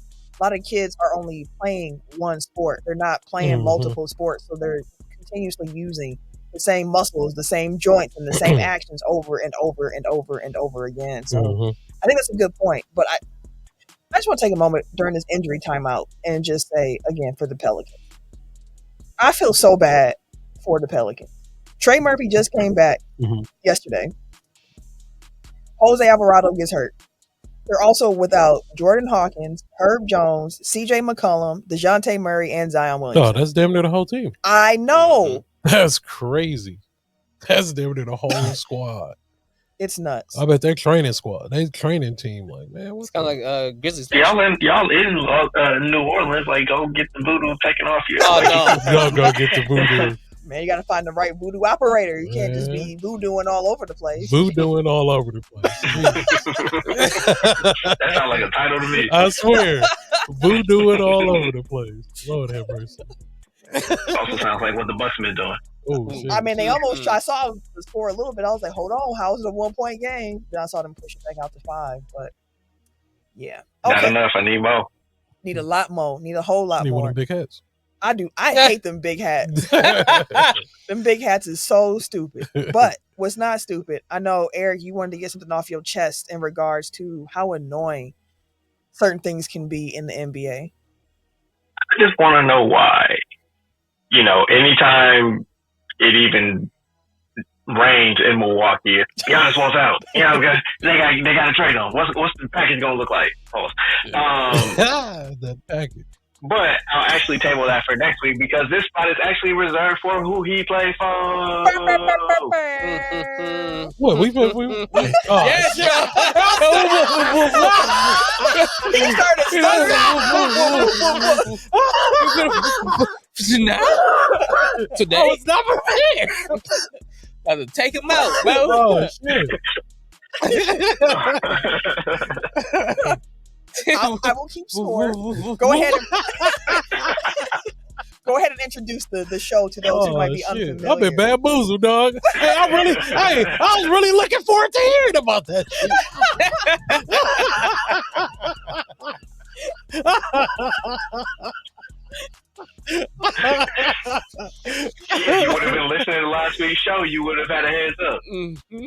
lot of kids are only playing one sport. They're not playing multiple sports, so they're continuously using the same muscles, the same joints, and the same actions over and over and over and over again. So I think that's a good point. But I just want to take a moment during this injury timeout and just say again for the Pelicans, I feel so bad for the Pelicans. Trey Murphy just came back yesterday. Jose Alvarado gets hurt. They're also without Jordan Hawkins, Herb Jones, CJ McCollum, DeJounte Murray, and Zion Williamson. Oh, that's damn near the whole team. I know. That's crazy. That's damn near the whole squad. It's nuts. I bet their training squad, they training team, like, man, what's kind of like Grizzlies. Y'all in New Orleans, like go get the voodoo taken off you. Oh no, y'all go get the voodoo. Man, you got to find the right voodoo operator. You can't just be voodooing all over the place. Voodooing all over the place. That sounds like a title to me. I swear. Voodooing all over the place. Lord have mercy. Also sounds like what the Bucks been doing. Oh, shit. I mean, they almost tried. I saw the score a little bit. I was like, hold on, how's it a 1-point game? Then I saw them push it back out to 5. But yeah. Okay. Not enough. I need more. Need a lot more. Need a whole lot need more. One of them big hats. I do. I hate them big hats. Them big hats is so stupid. But what's not stupid, I know, Eric, you wanted to get something off your chest in regards to how annoying certain things can be in the NBA. I just want to know why. Anytime it even rains in Milwaukee, Giannis wants out. They got to trade him. What's the package going to look like? The package. But I'll actually table that for next week because this spot is actually reserved for who he plays for. What? We yes, he started today. Oh, it's not prepared. Got to take him out, bro. Oh, shit. I will keep score. Go ahead and introduce the show to those who might be unfamiliar. I've been bamboozled, dog. I was really looking forward to hearing about that If you would have been listening to last week's show, you would have had a heads up.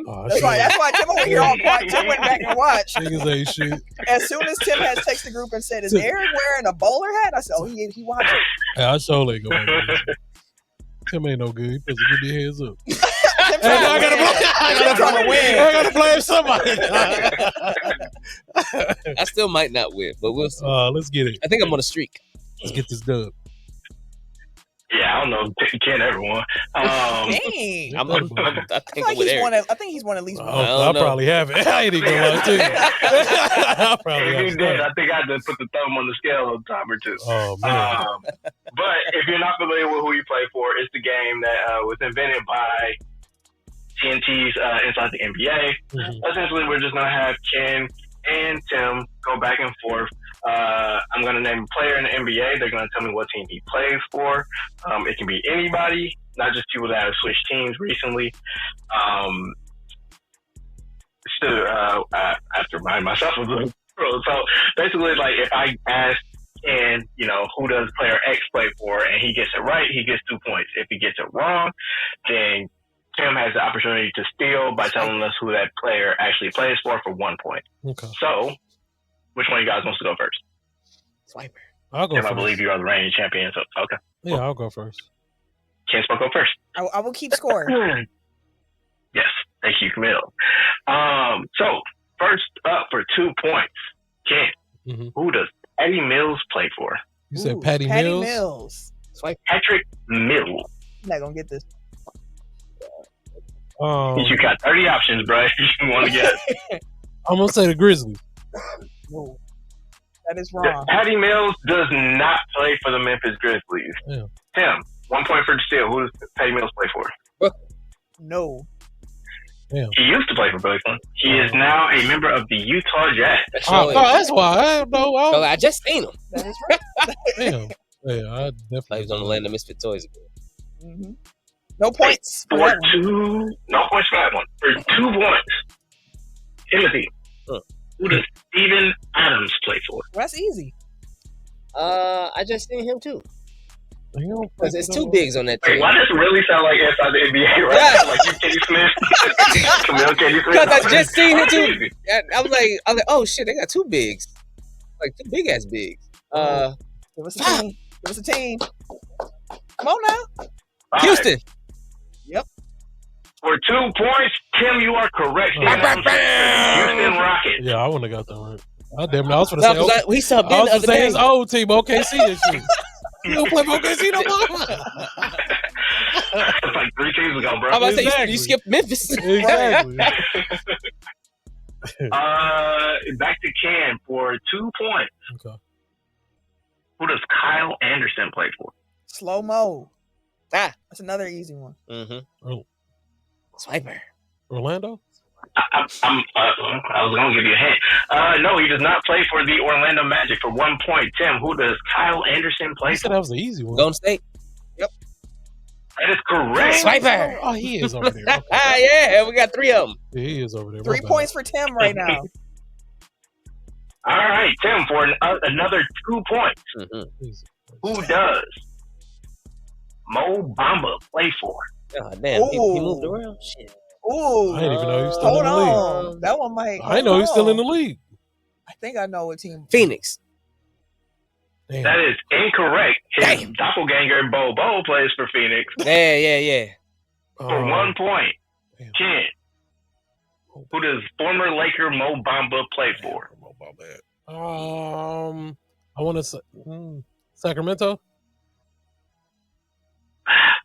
Oh, that's why Tim over here all quiet. Tim went back and watched. Niggas ain't shit. As soon as Tim had texted the group and said, "Is Aaron wearing a bowler hat?" I said, "Oh, he watched it." Yeah, I sure ain't going. Tim ain't no good. He supposed to give me a heads up. I gotta win. I gotta blame somebody. I still might not win, but we'll see. Let's get it. I think I'm on a streak. Let's get this dub. Yeah, I don't know. You can't ever won. Dang. I think he's won at least one. I probably haven't. I ain't even gonna lie to you. I probably if you did, I think I had to put the thumb on the scale a time or two. Oh, man. But if you're not familiar with who you play for, it's the game that was invented by TNT's Inside the NBA. Essentially, we're just going to have Ken and Tim go back and forth. I'm going to name a player in the NBA. They're going to tell me what team he plays for. It can be anybody, not just people that have switched teams recently. I have to remind myself of the rules. So basically, like if I ask Ken, who does player X play for, and he gets it right, he gets 2 points. If he gets it wrong, then Tim has the opportunity to steal by telling us who that player actually plays for 1 point. Okay. So, which one of you guys wants to go first? Swiper. I'll go Tim, first. I believe you are the reigning champion. So, okay. Yeah, I'll go first. Ken's supposed to go first. I will keep score. Yes. Thank you, Camille. So, first up for 2 points. Ken, who does Patty Mills play for? You said Patty Mills? Mills. Patrick Mills. I'm not gonna get this. You got 30 options, bro. If you want to guess. I'm gonna say the Grizzlies. No, that is wrong. Patty Mills does not play for the Memphis Grizzlies. Yeah. Tim, 1 point for the steal. Who does Patty Mills play for? No. Damn. He used to play for Brooklyn. He is now a member of the Utah Jazz. That's why I don't know. I just seen him. That is right. Damn. Yeah, I definitely. He was on the Land of Misfit Toys again. Mm-hmm. No points. No points for that one. For 2 points. Timothy, who does Steven Adams play for? Well, that's easy. I just seen him too. Because it's 2 bigs on that team. Wait, why does it really sound like inside the NBA, right? Yeah. Like you, Kenny Smith. Camille Kenny Smith. Because I just seen him too. I was like, oh shit, they got 2 bigs. Like 2 big ass bigs. Give us a team. Give us a team. Come on now. Houston. Right. Yep. For 2 points, Tim, you are correct. Houston Rockets. Yeah, I wouldn't have got that right. I was going to say. We subbed in the other day. His old team, OKC and shit. You don't play for OKC no more. That's like 3 teams ago, bro. I was about to say, you skipped Memphis. Exactly. Back to Ken for 2 points. Okay. Who does Kyle Anderson play for? Slow mo. That's another easy one. Mm-hmm. Swiper. Orlando? I was going to give you a hint. No, he does not play for the Orlando Magic. For 1 point, Tim, who does Kyle Anderson play for? You said that was the easy one. Golden State. Yep. That is correct. Swiper. Oh, he is over there. Okay. Yeah, we got 3 of them. Yeah, he is over there. 3 points for Tim right now. All right, Tim, for another 2 points. Who does Mo Bamba play for? Oh, damn. He moved around? Shit. Ooh. I didn't even know he was still in the league. That one might. I know he's still in the league. I think I know what team. Phoenix. Damn. That is incorrect. His doppelganger Bo plays for Phoenix. Yeah. For 1 point. Ken, who does former Laker Mo Bamba play for? I want to say Sacramento.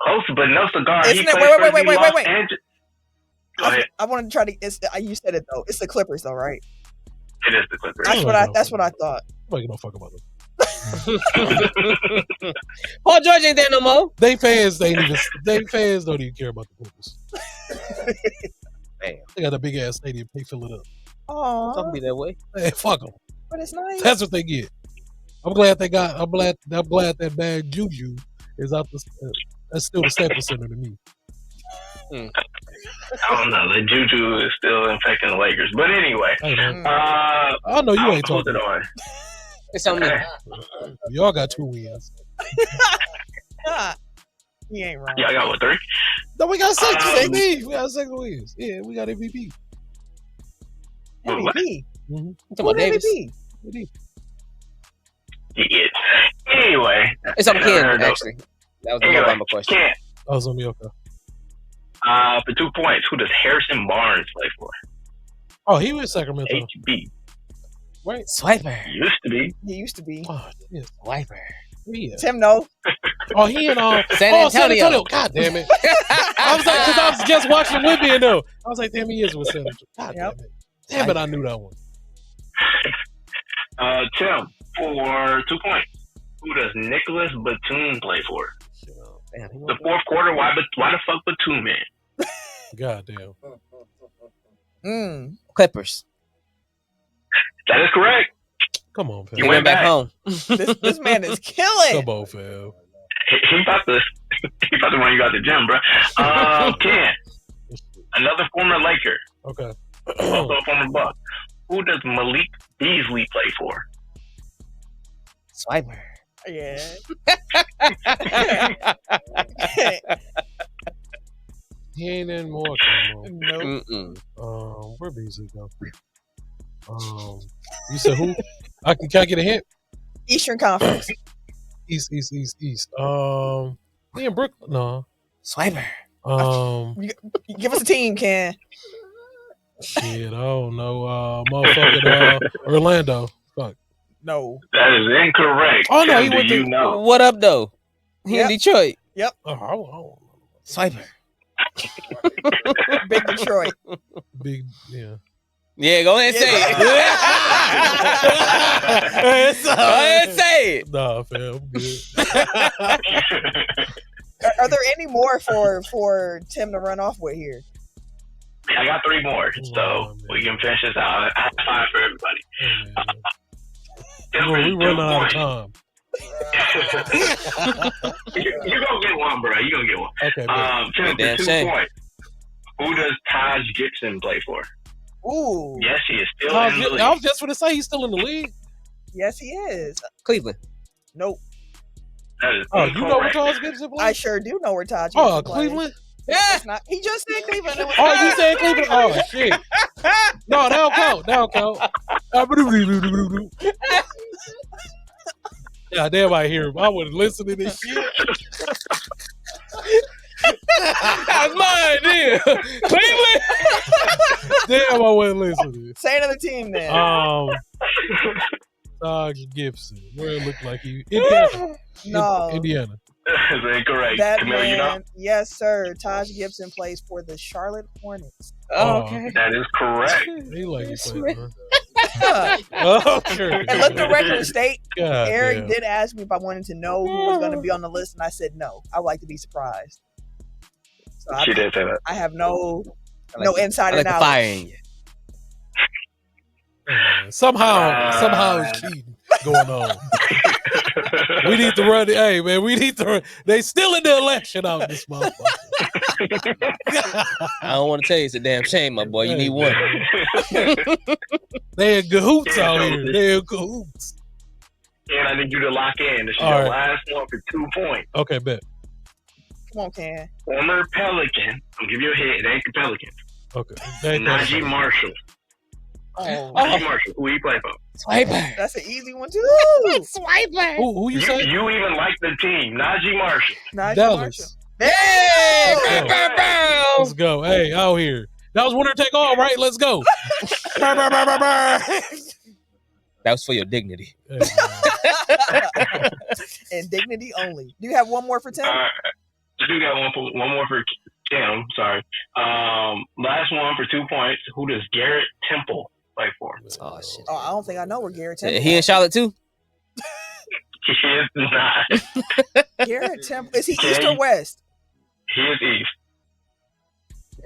Close, but no cigar. Wait. I wanted to try to. You said it though. It's the Clippers, though, right? It is the Clippers. That's what I thought. Nobody give a fuck about them. Paul George ain't there no more. They fans don't even care about the Clippers. Man. They got a big ass stadium. They fill it up. Oh, don't be that way. Hey, fuck them. But it's nice. That's what they get. I'm glad that bad juju is out. That's still the Staples Center to me. I don't know. The juju is still infecting the Lakers. But anyway. I know you ain't talking. It's on me. Y'all got 2 wins. He ain't wrong. Y'all got what, 3? No, we got 6. We got 6 wins. Yeah, we got MVP. MVP. Come on, Davis. MVP. Yeah. Anyway. It's on Ken, actually. That was the Obama question. Ken. That was on me, okay. For 2 points, who does Harrison Barnes play for? Oh, he was Sacramento. HB. Right. Swiper. He used to be. Oh, yes. Swiper. Yeah. Tim, no. Oh, he in San Antonio. God damn it. I was like, because I was just watching with me and I was like, damn, he is with San Antonio. God damn it. Damn it, I knew that one. Tim, for 2 points, who does Nicholas Batum play for? The fourth quarter, why the fuck Batum, man? God damn. Clippers. That is correct. Come on, fam. You went back home. This man is killing. Come on, fam. He about to run you out the gym, bro. Ken, another former Laker. Okay. Also a former Buck. Who does Malik Beasley play for? Swiper. Yeah. He ain't in Milwaukee anymore. Nope. Where Beasley go? You said who? Can I get a hint? Eastern Conference. East. He in Brooklyn? No. Swiper. Give us a team, Ken. Shit, I don't know. Motherfucking Orlando. Fuck. No. That is incorrect. Oh, no, he Tim, went do to- you know? What up, though? He Yep. in Detroit. Yep. Oh, Swiper. Big Detroit. big, yeah. Yeah, go ahead and say it. Go ahead and say it. Nah, fam, I'm good. Are there any more for Tim to run off with here? Yeah, I got 3 more, Oh, so man. we can finish this out. I have 5 for everybody. Hey, man. We running out of time. You're gonna get one, bro. You're gonna get one. Okay, man. Tim, Damn for 2 shame. points. Who does Taj Gibson play for? Ooh. Yes, he is still I in the league. was just going to say he's still in the league. Yes, he is. Cleveland. Nope. That is Oh, you know where incorrect. Charles Gibson plays? I sure do know where Taj Oh, Gibson plays. Cleveland? Yeah. It's not. He just said Cleveland. It was Oh, you said Cleveland? Oh, shit. No, that don't count. That don't count. Yeah, damn, I hear him. I wouldn't listen to this shit. That's mine, yeah. Cleveland. Damn, I wouldn't listen to this. Say another team then. Taj Gibson. Where it looked like he... Indiana. No. Indiana. That's incorrect. That Camille, man, you know? yes, sir. Taj Gibson plays for the Charlotte Hornets. Oh, okay. That is correct. He like he played, man. Yeah. Oh, sure. And let the record state, God, Eric damn. did ask me if I wanted to know who was going to be on the list, and I said no. I would like to be surprised. So She did say that. I have no I like insider I like the knowledge. fire in you. Hey, man. Somehow it's cheating going on. We need to run it. Hey, man, we need to run. They still in the election out this motherfucker. I don't want to tell you it's a damn shame, my boy. You Hey, need one. They in cahoots out here. They in cahoots. And I need you to lock in. This is All your right. last one for 2 points. Okay, bet. Come on, Ken. Former Pelican. I'll give you a hit. It ain't the Pelicans. Okay. They ain't Najee Marshall. Oh, Najee Marshall. Who he play for? Swiper. that's an easy one too. Swiper. Who you say? You even like the team. Najee Marshall. Najee Dallas. Marshall. Hey! Let's Bow, bow, bow. Let's go. Hey, out here. That was winner take all, right? Let's go. Brr, brr, brr, brr, brr. That was for your dignity. Hey, man. And dignity only. Do you have one more for Tim? I do got one more for Tim. Sorry. Last one for 2 points. Who does Garrett Temple play for? Oh, shit. Oh, I don't think I know where Garrett Temple He in Charlotte, too? He is not. Garrett Temple. Is he East or West? He is East.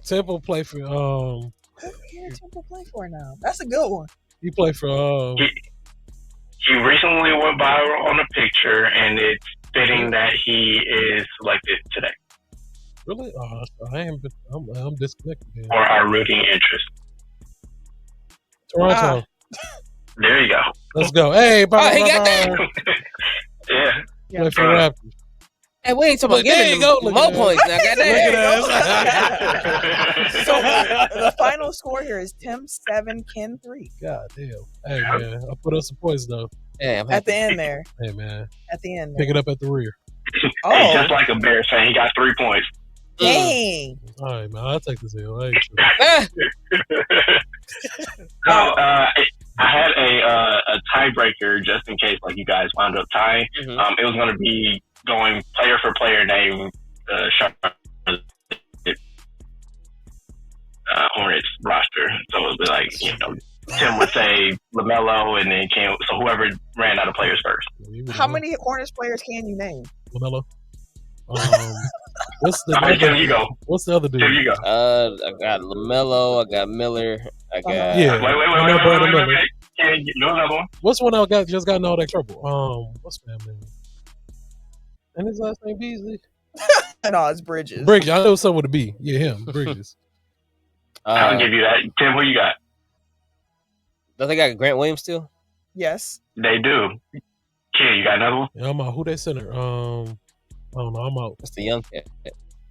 Temple play for Who does Garrett Temple play for now? That's a good one. he play for He recently went viral on a picture, and it's fitting that he is selected today really? I'm disconnected. Man. for our rooting interest. Toronto. There you go. Let's go. Hey, He got that? Yeah. Play for Raptors. Hey, we ain't talking Look, about there giving you them go. Look more at that. points now. Look Goddamn. at So the final score here is Tim 7, Ken 3. God damn. Hey, man. I put up some points, though. Yeah, I'm At the happy. end there. Hey, man. At the end Pick there. it up at the rear. Hey, Oh, just like a Bears fan, he got 3 points. dang. All right, man. I'll take this L. I ain't sure. Ah, So I had a tiebreaker just in case, like you guys wound up tying. mhm. It was going to be going player for player name Hornets roster. So it would be like, Tim would say LaMelo, and then so whoever ran out of players first. How many Hornets players can you name? LaMelo. What's the All right, Tim, other? you go. What's the other dude? Tim, you go. I got LaMelo. I got Miller. I got. Yeah. Wait. Can you know another one? What's one that just got in all that trouble? What's that man? And his last name Beasley. No, it's Bridges. Bridges. I know something with a B. Yeah, him. Bridges. I'll give you that. Tim, who you got? Don't they got Grant Williams still? Yes. They do. Kid, you got another one? Yeah, I'm out. Who they center? I don't know. I'm out. That's the young cat.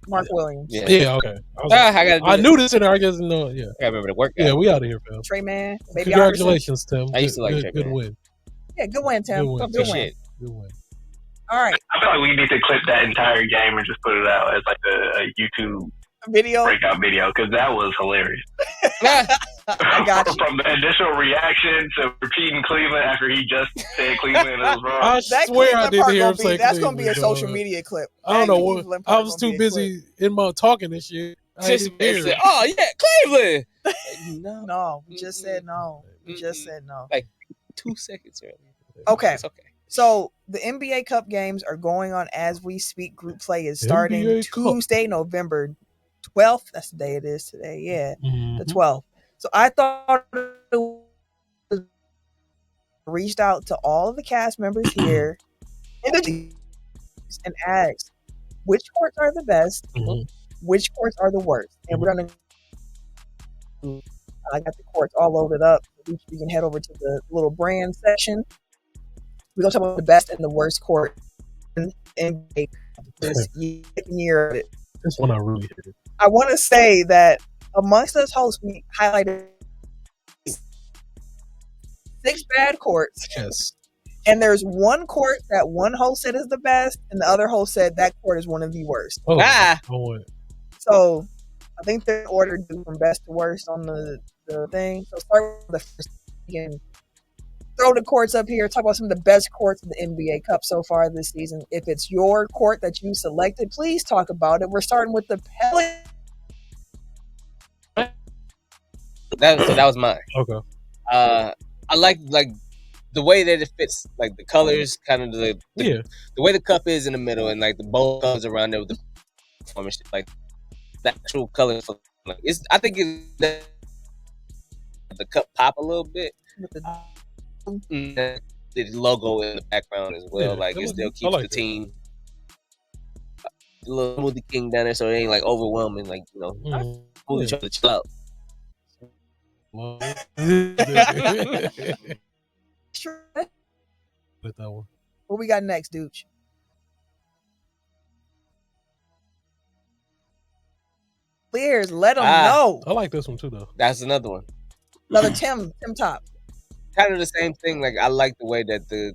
Mark Williams. Yeah. Yeah, okay. I I knew this center. I just didn't know. Yeah. I remember the work. Yeah, we out of here, fam. Trey Man. Baby Congratulations, Tim. I used to like good, Trey good Man. win. Iverson. Yeah, good win, Tim. Good win. Good Good win. shit. Good win. All right. I feel like we need to clip that entire game and just put it out as like a YouTube Video. breakout video because that was hilarious. I got you. From the initial reaction to repeating Cleveland after he just said Cleveland, it was wrong. I swear I didn't hear him say that's Cleveland. going to be a social media clip. I don't know. I was too busy in my talking and shit. I didn't hear it. Oh, yeah, Cleveland. No, we just said no. We just said no. Like 2 seconds earlier. Okay. It's okay. So the NBA Cup games are going on as we speak. Group play is starting NBA Tuesday, November 12th. That's the day it is today. Yeah, Mhm. the 12th. So I thought it reached out to all of the cast members here and asked which courts are the best, which courts are the worst, and we're gonna. I got the courts all loaded up. We can head over to the little brand section. We're gonna talk about the best and the worst court in this year. This one I really hated. I want to say that amongst us hosts, we highlighted 6 bad courts. Yes. And there's one court that one host said is the best, and the other host said that court is one of the worst. Oh, So I think they're ordered from best to worst on the thing. So start with the first. Again, throw the courts up here. Talk about some of the best courts in the NBA Cup so far this season. If it's your court that you selected, please talk about it. We're starting with the Pelicans. That was mine. Okay. I like the way that it fits, like the colors, kind of the way the cup is in the middle, and like the bold colors around there with the formation, like the actual colors. Like I think the cup pop a little bit. With the logo in the background as well, like it still keeps the team. The little smoothie king down there, so it ain't like overwhelming. Like smoothie trying to chill out. With that one. What we got next, Dooch? Clears, let them know. I like this one too, though. That's another one. Another Tim Top. Kind of the same thing. Like I like the way that the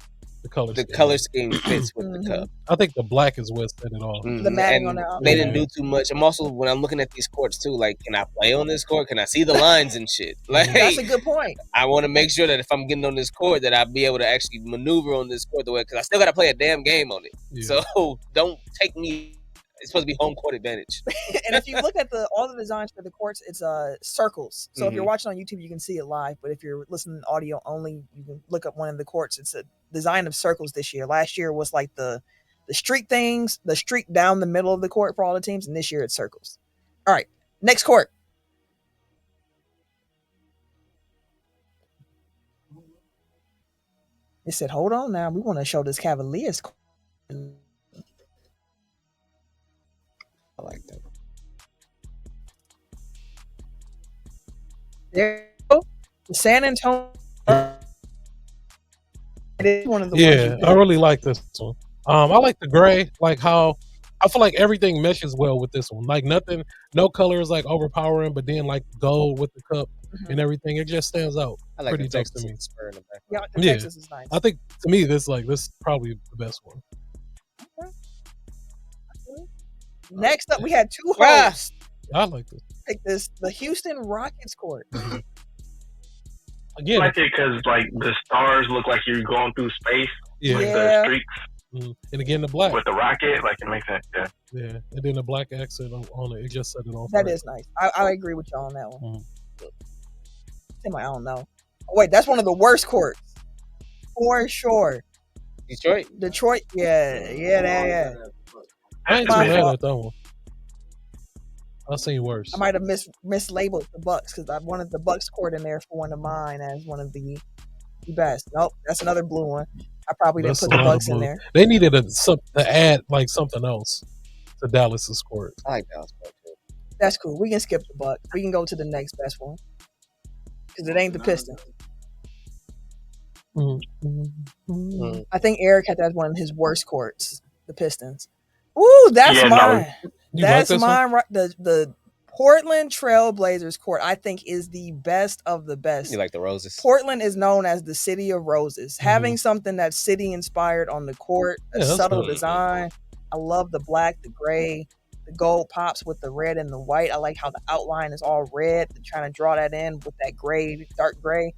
color scheme fits with the cup. I think the black is what set it off. The matting on that. They didn't do too much. I'm also, when I'm looking at these courts too, like, can I play on this court? Can I see the lines and shit? Like, that's a good point. I want to make sure that if I'm getting on this court, that I'll be able to actually maneuver on this court the way, because I still got to play a damn game on it. Yeah. So don't take me. It's supposed to be home court advantage. And if you look at all the designs for the courts, it's circles. So if you're watching on YouTube, you can see it live. But if you're listening audio only, you can look up one of the courts. It's a design of circles this year. Last year was like the streak things, the streak down the middle of the court for all the teams. And this year it's circles. All right, next court. It said, hold on now. We want to show this Cavaliers court. I like that. There you go. San Antonio. It is one of the ones I really like this one. I like the gray, like how I feel like everything meshes well with this one. Like nothing, no color is like overpowering, but then like gold with the cup and everything, it just stands out. I like pretty the tough to me. spur in the back. Yeah, the Texas is nice. I think to me this is probably the best one. Okay. Next up, we had 2 hosts. I like this. Pick the Houston Rockets court. Again, I like it because like the stars look like you're going through space. Yeah. Like the streaks. And again, the black with the rocket, like it makes sense. Yeah, and then the black accent on it just set it off. That is nice. I agree with y'all on that one. Tim, I don't know. Oh, wait, that's one of the worst courts for sure. Detroit. Yeah. I ain't too mad at that one. I've seen worse. I might have mislabeled the Bucks because I wanted the Bucks court in there for one of mine as one of the best. Nope, that's another blue one. I probably didn't put the Bucks in there. They needed to add like something else to Dallas's court. I like Dallas court too. That's cool. We can skip the Bucks. We can go to the next best one because it ain't the Pistons. I think Eric had that as one of his worst courts, the Pistons. Ooh, that's mine. That's mine. Right, the Portland Trail Blazers court, I think, is the best of the best. You like the roses? Portland is known as the city of roses. Having something that's city inspired on the court, a subtle design. I love the black, the gray. the gold pops with the red and the white. I like how the outline is all red. They're trying to draw that in with that gray, dark gray.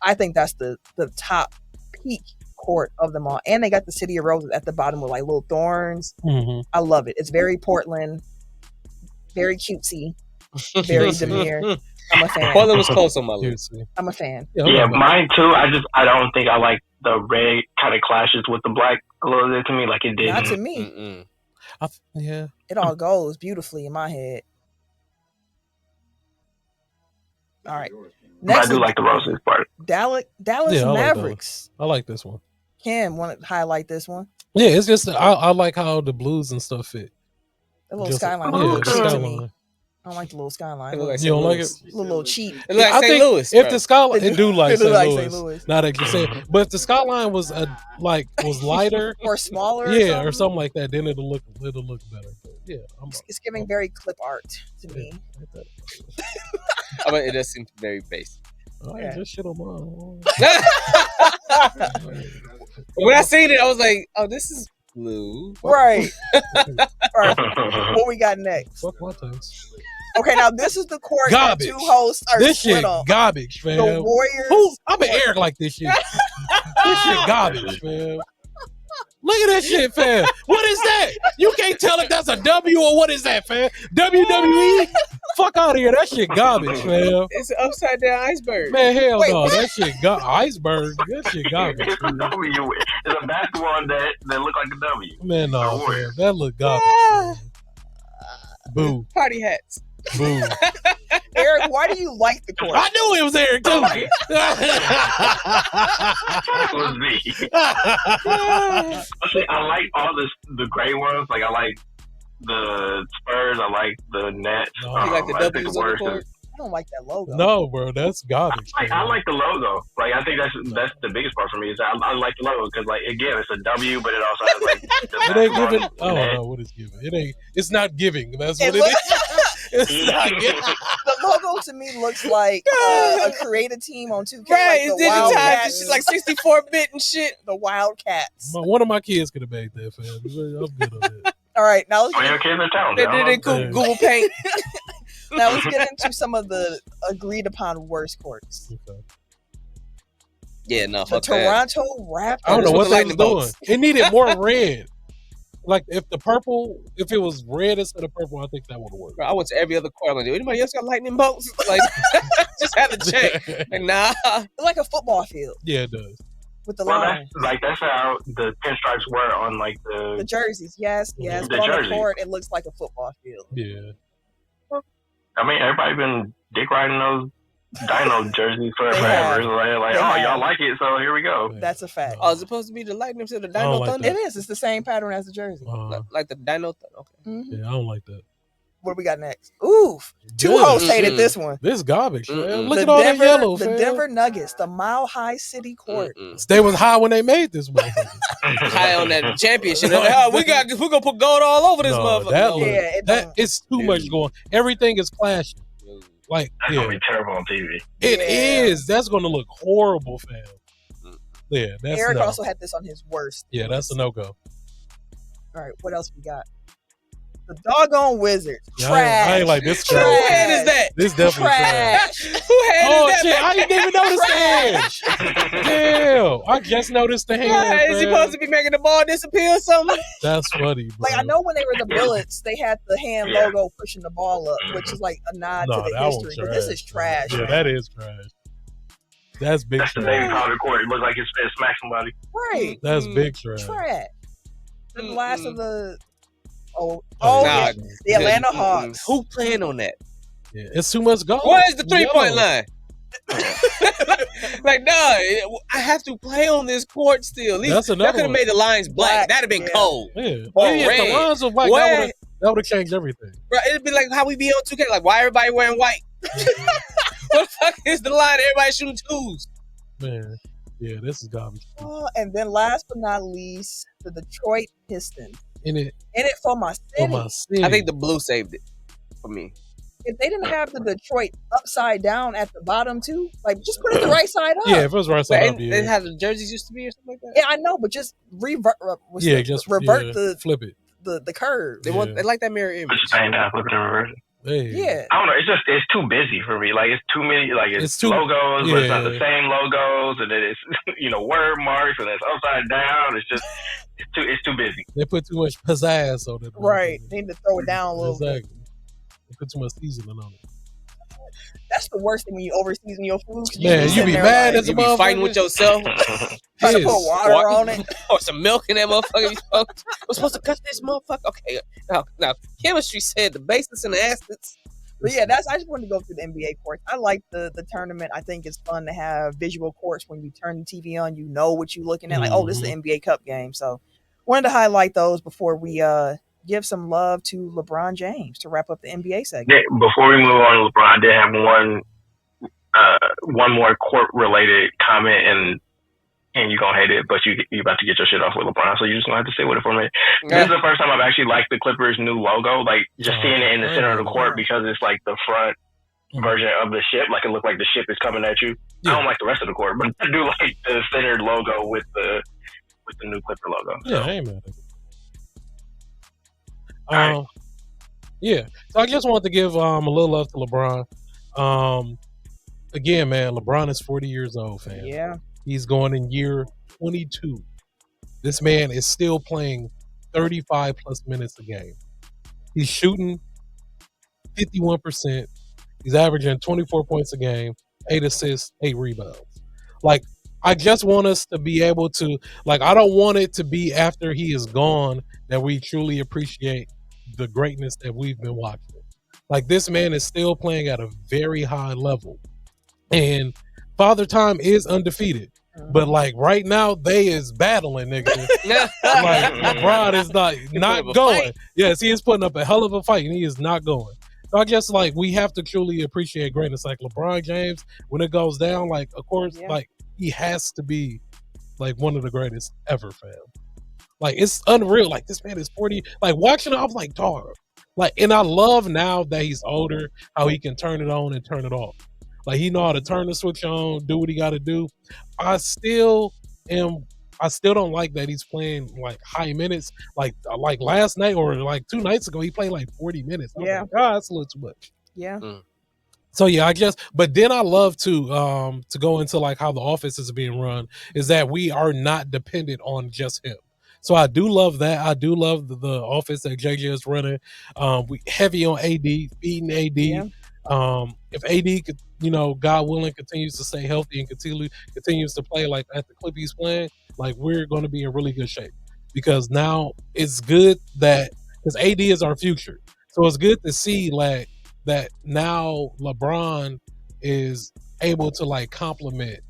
I think that's the top peak court of them all. And they got the City of Roses at the bottom with like little thorns. Mm-hmm. I love it. It's very Portland, very cutesy, very demure. I'm a fan. Portland was close on my list. I'm a fan. Yeah, mine too. I don't think I like the red kind of clashes with the black a little bit to me. Like it did. Not to me. Yeah. It all goes beautifully in my head. All right. Next, I do like the roses part. Dallas Mavericks. I like this one. Kim, want to highlight this one? Yeah, it's just I like how the blues and stuff fit. The little skyline. Yeah, the skyline. to me. I don't like the little skyline. Like you don't like it? A little cheap. It look like I St. think Louis. If the skyline, it do like St. Louis. Louis. Now that you say it. But if the skyline was was lighter or smaller, or something like that, then it'll look better. But yeah, it's giving very clip art to me. I mean, it does seem very basic. Just shit on mine. When I seen it, I was like, "Oh, this is blue." Right. All right. What we got next? Fuck my toes. Okay, now this is the court that two hosts are this split shit on. Garbage, fam. The Warriors. I'm an Eric like this shit. This shit garbage, fam. Look at that shit, fam. What is that? You can't tell if that's a W or what is that, fam? WWE? Fuck out of here. That shit garbage, fam. It's an upside down iceberg. Man, hell no. That shit iceberg. That shit garbage. It's a W. It's a basketball that look like a W. Man, no, man. That look garbage. Boo. Party hats. Boo. Eric, why do you like the court? I knew it was Eric too. It was me. I like all the gray ones. Like I like the Spurs. I like the Nets. You like the W's on the court? I don't like that logo. No, bro, that's garbage. I like the logo. Like I think that's the biggest part for me is I like the logo because like again it's a W, but it also has like it ain't giving. I don't know what it's giving. It ain't. It's not giving. That's what it is. It's not giving. The logo to me looks like a creative team on 2K. Right, like it's digitized. It's like 64-bit and shit. The Wildcats. One of my kids could have made that, fam. I'm good on that. All right, now let's your kids are talented. They did it Google Paint. Now let's get into some of the agreed upon worst courts. Okay. Yeah, no, the Toronto Raptors. I don't know what they was doing. It needed more red. Like if it was red instead of purple, I think that would have worked. Bro, I went to every other court. I'm like, anybody else got lightning bolts? Like, just had to check. Like, nah. It's like a football field. Yeah, it does. With the line. That's how the pinstripes were on like the jerseys. Yes. The but on the court, it looks like a football field. Yeah. I mean, everybody been dick riding those Dino jerseys forever. Like, y'all like it, so here we go. That's a fact. Oh, it's supposed to be the lightning to the Dino Thunder? It is. It's the same pattern as the jersey. Like the Dino Thunder. Okay. Mm-hmm. Yeah, I don't like that. What do we got next? Oof. Two hosts hated this one. This garbage, man. Look at all that yellow, The Denver Nuggets, the Mile High City Court. They was high when they made this one. High on that championship. Like, we're gonna put gold all over this motherfucker. It's too much going. Everything is clashing. Like that's gonna be terrible on TV. It is. That's gonna look horrible, fam. Yeah, that's Eric also had this on his worst. Yeah, that's a no-go. All right, what else we got? The doggone Wizards. Yeah, trash. I ain't like this. Who hand is that? This definitely trash. Who hand is that? Shit, I didn't even notice the hand. Damn, I just noticed the hand. Is he supposed to be making the ball disappear or something? That's funny, bro. Like I know when they were the Bullets, they had the hand logo pushing the ball up, which is like a nod to the history. But this is trash. Yeah, that is trash. That's big. That's the David Potter court. It looks like it's finna smack somebody. Right. That's big trash. Trash. The last of the the Yeah. Atlanta Hawks. Who playing on that? Yeah, it's too much gold. Where's the 3-point line? Like, nah, I have to play on this court still. At least that could have made the lines black. That'd have been cold. Yeah. Or if red. the lines were black, that would have changed everything. Bro, it'd be like how we be on 2K. Like, why everybody wearing white? What the fuck is the line? Everybody shooting twos. Man, yeah, this is garbage. And then last but not least, the Detroit Pistons. In it for my city. I think the blue saved it for me. If they didn't have the Detroit upside down at the bottom too, like just put it the right side up. Yeah, if it was right side up, Then how the jerseys used to be or something like that. Yeah, I know, but just revert. Flip it. The the curve. They like that mirror image. Just bang down, flip it in reverse. Hey. Yeah. I don't know. It's too busy for me. Like it's too many. Like it's too, logos, but it's not the same logos, and then it's word marks, and it's upside down. It's just it's too busy. They put too much pizzazz on it. Right. They need to throw it down a little bit. They put too much seasoning on it. That's the worst thing when you over-season your food. Man, you be mad as a motherfucker. You be fighting with yourself. Trying to put water on it. Or some milk in that motherfucker. We're supposed to cut this motherfucker. Okay. Now, chemistry said the bases and the acids. But yeah, I just wanted to go through the NBA courts. I like the tournament. I think it's fun to have visual courts when you turn the TV on. You know what you're looking at. Like, oh, this is an NBA Cup game. So wanted to highlight those before we give some love to LeBron James to wrap up the NBA segment. Yeah, before we move on to LeBron, I did have one more court-related comment, and you're going to hate it, but you about to get your shit off with LeBron, so you're just going to have to stay with it for a minute. Yeah. This is the first time I've actually liked the Clippers' new logo, like just seeing it in the center of the court because it's like the front version of the ship, like it looked like the ship is coming at you. Yeah. I don't like the rest of the court, but I do like the center logo with the new Clipper logo. Yeah, I ain't mad at it. Yeah, so I just wanted to give a little love to LeBron. Again, man, LeBron is 40 years old, fam. Yeah. He's going in year 22. This man is still playing 35 plus minutes a game. He's shooting 51%. He's averaging 24 points a game, 8 assists, 8 rebounds. Like, I just want us to be able to, like, I don't want it to be after he is gone that we truly appreciate the greatness that we've been watching. Like, this man is still playing at a very high level. And Father Time is undefeated. But, like, right now, they is battling, nigga. Like, LeBron is not going. Yes, he is putting up a hell of a fight, and he is not going. So I guess, like, we have to truly appreciate greatness. Like, LeBron James, when it goes down, like, of course, like, he has to be, like, one of the greatest ever, fam. Like, it's unreal. Like, this man is 40. Like, watching it, I was like, dog. Like, and I love now that he's older, how he can turn it on and turn it off. Like, he know how to turn the switch on, do what he got to do. I still don't like that he's playing, like, high minutes. Like last night or, like, 2 nights ago, he played, like, 40 minutes. Yeah. Like, God, that's a little too much. Yeah. So, yeah, I guess. But then I love to go into, like, how the offense is being run, is that we are not dependent on just him. So I do love that. I do love the offense that JJ is running. We heavy on AD, feeding AD. Yeah. If AD could, God willing, continues to stay healthy and continues to play like at the clip he's playing, like, we're going to be in really good shape. Because now it's good because AD is our future. So it's good to see, like, that now LeBron is able to, like, complement,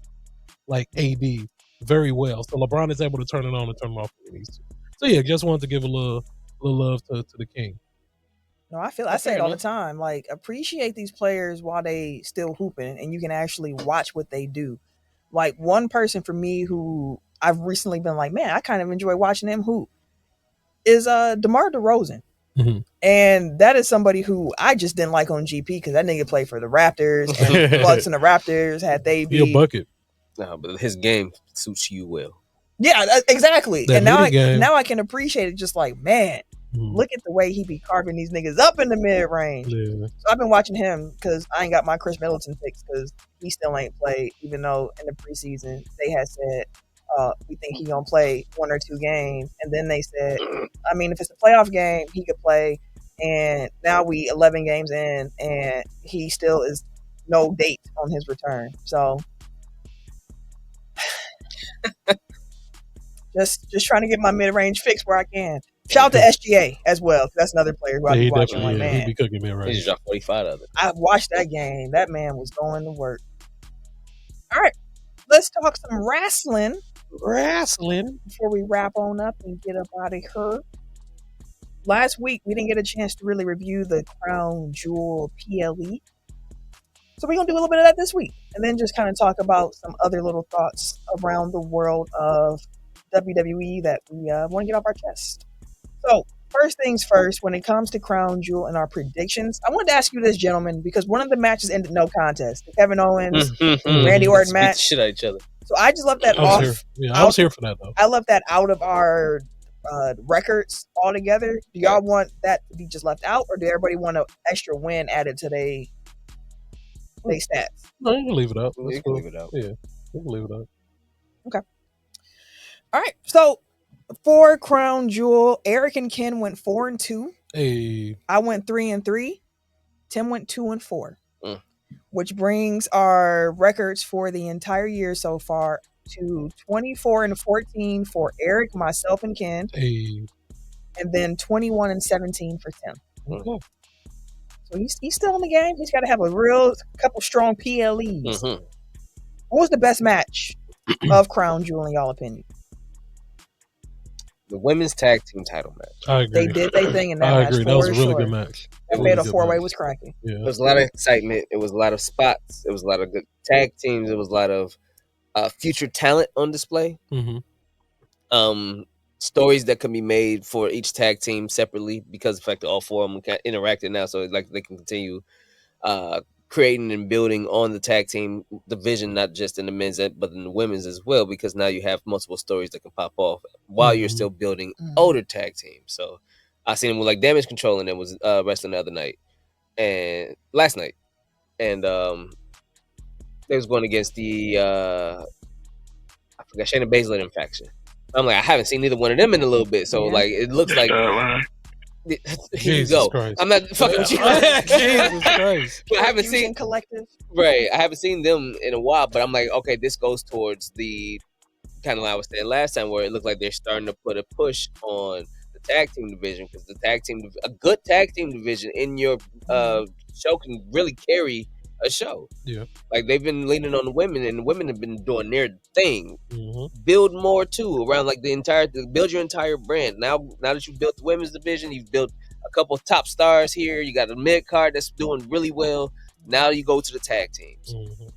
like, AD very well. So LeBron is able to turn it on and turn it off when he needs to. So yeah, just wanted to give a little love to the king. No, I say it all the time. Like, appreciate these players while they still hooping, and you can actually watch what they do. Like, one person for me who I've recently been like, man, I kind of enjoy watching him hoop is DeMar DeRozan. Mm-hmm. And that is somebody who I just didn't like on GP because that nigga played for the Raptors, and Bucks and the Raptors had they be a bucket. No, but his game suits you well. Yeah, exactly. That and now I can appreciate it. Just like, man, look at the way he be carving these niggas up in the mid range. Yeah. So I've been watching him because I ain't got my Chris Middleton fix because he still ain't played, even though in the preseason they had said we think he gonna play 1 or 2 games, and then they said, I mean, if it's a playoff game, he could play. And now we 11 games in, and he still is no date on his return. So. Just trying to get my mid-range fix where I can. Shout out to SGA as well. That's another player who I be watching. Like, man, he be cooking mid-range. He just dropped 45 of it. I watched that game. That man was going to work. All right, let's talk some wrestling. Before we wrap on up and get up out of here. Last week we didn't get a chance to really review the Crown Jewel PLE. So we're going to do a little bit of that this week. And then just kind of talk about some other little thoughts around the world of WWE that we want to get off our chest. So first things first, when it comes to Crown Jewel and our predictions, I wanted to ask you this, gentlemen, because one of the matches ended no contest. The Kevin Owens, Randy Orton match. Shit at each other. So I just left that I was here for that, though. I left that out of our records all together. Do y'all want that to be just left out, or do everybody want an extra win added to their stats? No, you can leave it up. You can leave it out. Yeah, you can leave it up. Okay. All right. So for Crown Jewel, Eric and Ken went 4-2. Hey, I went 3-3. Tim went 2-4. Which brings our records for the entire year so far to 24-14 for Eric, myself, and Ken. hey. And then 21-17 for Tim. Okay. So he's still in the game. He's got to have a real couple strong PLEs. Mm-hmm. What was the best match of Crown Jewel in y'all opinion? The women's tag team title match. I agree. They did their thing in that I match. agree. That was a really good match. That fatal four-way was cracking. Yeah. There was a lot of excitement. It was a lot of spots. It was a lot of good tag teams. It was a lot of future talent on display. Mm-hmm. Stories that can be made for each tag team separately because of the fact that all four of them can interacting now, so like they can continue creating and building on the tag team division, not just in the men's but in the women's as well, because now you have multiple stories that can pop off while you're still building older tag teams. So I seen them with like Damage Control and it was wrestling the other night and last night, and they was going against the I forgot Shayna Baszler and faction. I'm like, I haven't seen neither one of them in a little bit, so like it looks like here you go. Christ. I'm not fucking with you. Jesus Christ. But I haven't seen Collective. Right. I haven't seen them in a while, but I'm like, okay, this goes towards the kind of like I was saying last time, where it looked like they're starting to put a push on the tag team division, because the tag team, a good tag team division in your show can really carry a show. Yeah. Like they've been leaning on the women, and the women have been doing their thing. Mm-hmm. Build more too around like build your entire brand. Now that you've built the women's division, you've built a couple of top stars here. You got a mid card that's doing really well. Now you go to the tag teams. Mm-hmm.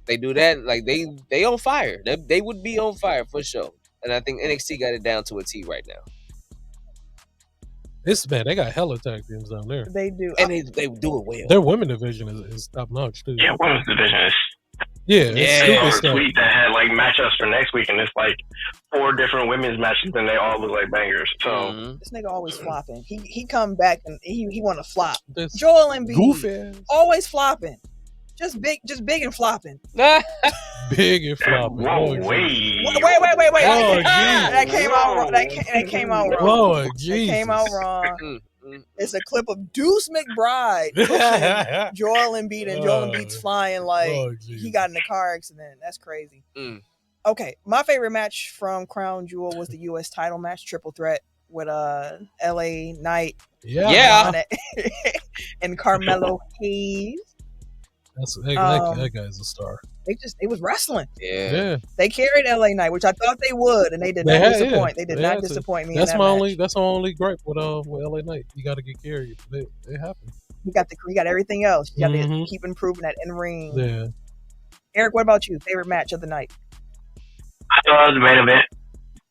They do that, like they on fire. They would be on fire for sure. And I think NXT got it down to a T right now. It's bad. They got hella tag teams down there. They do, and they do it well. Their women division is top notch too. Yeah, women's division is. It's a tweet that had like matchups for next week, and it's like 4 different women's matches, and they all look like bangers. So this nigga always flopping. He come back and he want to flop. This Joel Embiid goofy always flopping, just big and flopping. Big and flopping. Whoa, wait! Oh, that came out wrong. That came out wrong. Oh, Jesus. That came out wrong. It's a clip of Deuce McBride pushing Joel Embiid, and Joel Embiid's flying like he got in a car accident. That's crazy. Okay, my favorite match from Crown Jewel was the U.S. title match, triple threat with LA Knight, and Carmelo Hayes. That guy's a star. It was wrestling. Yeah. They carried LA Knight, which I thought they would, and they did not disappoint. They did not disappoint me. That's in my that only. match. That's my only gripe with LA Knight. You got to get carried. It happened. You got everything else. You got to keep improving that in ring. Yeah. Eric, what about you? Favorite match of the night? I thought the main event,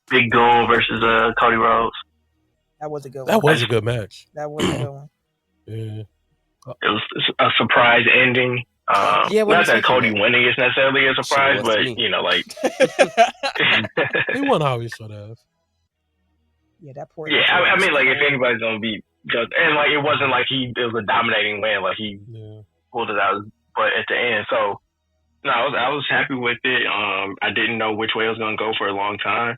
Big Gold versus Cody Rhodes. That was a good one. That was a good match. That was a good one. Yeah. It was a surprise ending. Not that Cody winning is necessarily a surprise, but like he won how he should have. Yeah, that poor. Yeah, I mean, like if anybody's gonna be just, and like it wasn't like it was a dominating win, like he pulled it out, but at the end, so no, I was happy with it. I didn't know which way it was gonna go for a long time.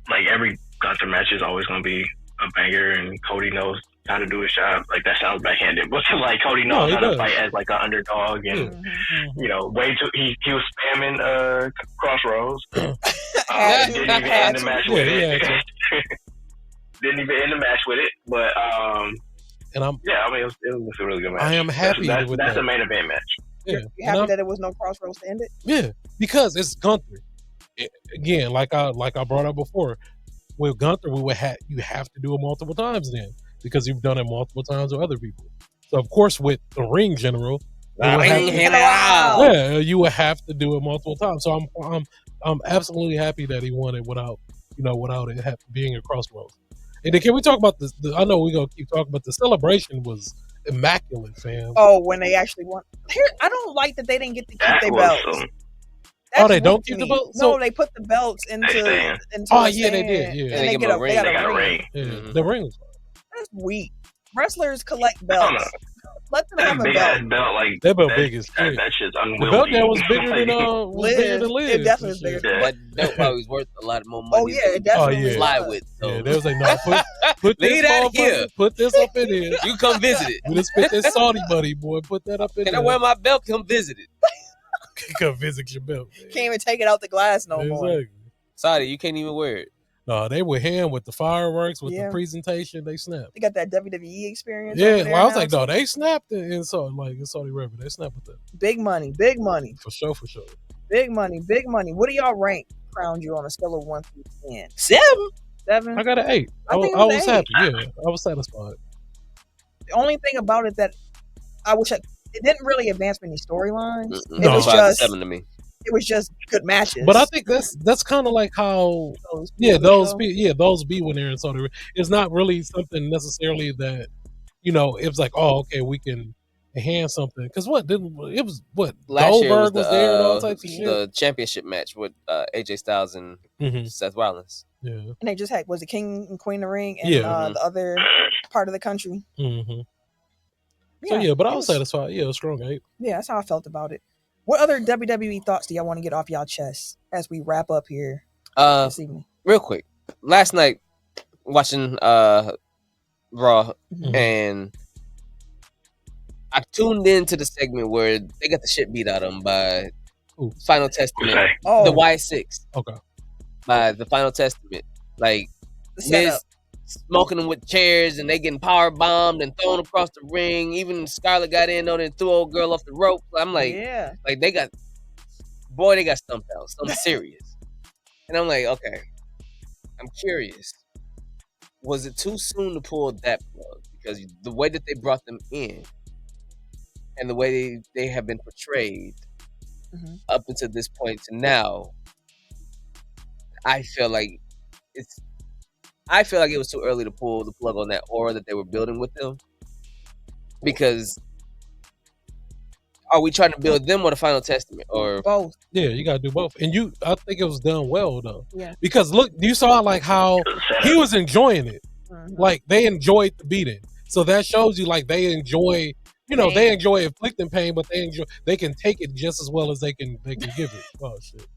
Like every Gunther match is always gonna be a banger, and Cody knows how to do his job. Like that sounds backhanded, but like Cody knows how to fight as like an underdog, and way too. He was spamming Crossroads. Didn't even end the match with it. Didn't even end the match with it, but and I mean it was a really good match. I am happy with that's that. a main event match. Yeah, you happy that it was no Crossroads to end it? Yeah, because it's Gunther. Again, like I brought up before, with Gunther, you have to do it multiple times then, because you've done it multiple times with other people. So of course, with the ring general, you would have to do it multiple times. So I'm absolutely happy that he won it without it being a Crossroads. And then can we talk about this? I know we're gonna keep talking, but the celebration was immaculate, fam. Oh, when they actually won. Here, I don't like that they didn't get to keep their belts. Oh, they don't keep the belts? No, they put the belts into oh, yeah, they did. Yeah. And they got a ring. Yeah. The ring was That's weak. Wrestlers collect belts. Let them have a belt. Like that belt big as shit. That shit's unwieldy. The belt that was bigger than Liz. It definitely was bigger than Liz. That belt probably was worth a lot more money. Oh yeah, it definitely fly with. So. Yeah, they was like, no, put this that here. Put this up in here. You come visit it. We just spent this Saudi money, boy. Put that up in there. Can I wear my belt? Come visit it. Come visit your belt. Man. Can't even take it out the glass no more. Saudi, you can't even wear it. No, they were ham with the fireworks, with the presentation. They snapped. They got that WWE experience. Yeah, well, I was like, no, they snapped in Saudi Arabia. They snapped with that. Big money. For sure. Big money. What do y'all rank Crown Jewel on a scale of 1 through 10? 7. I got an 8. I was happy. Yeah, I was satisfied. The only thing about it that I wish it didn't really advance many storylines. It was just 7 to me. It was just good matches. But I think that's kind of like how those be when they're in Saudi Arabia. It's not really something necessarily that it was like, oh, okay, we can enhance something because last Goldberg was there and all types of shit. The championship match with AJ Styles and Seth Rollins. Yeah, and they just had the King and Queen of the Ring and the other part of the country. Mm-hmm. So but I was satisfied. Yeah, it was strong 8. Yeah, that's how I felt about it. What other WWE thoughts do y'all want to get off y'all chest as we wrap up here this evening? Real quick. Last night, watching Raw, and I tuned into the segment where they got the shit beat out of them by Final Testament. The Wyatt Sicks. Okay. By the Final Testament. Like, Miz smoking them with chairs and they getting power bombed and thrown across the ring. Even Scarlett got in on it and threw old girl off the rope. I'm like, like they got stumped out. Something serious. And I'm like, okay, I'm curious. Was it too soon to pull that plug? Because the way that they brought them in and the way they have been portrayed up until this point to now, I feel like it was too early to pull the plug on that aura that they were building with them. Because are we trying to build them or the Final Testament or both? Yeah, you gotta do both. And I think it was done well though. Yeah. Because look, you saw like how he was enjoying it. Like they enjoyed the beating. So that shows you like they enjoy, they enjoy inflicting pain, but they can take it just as well as they can give it. Oh shit.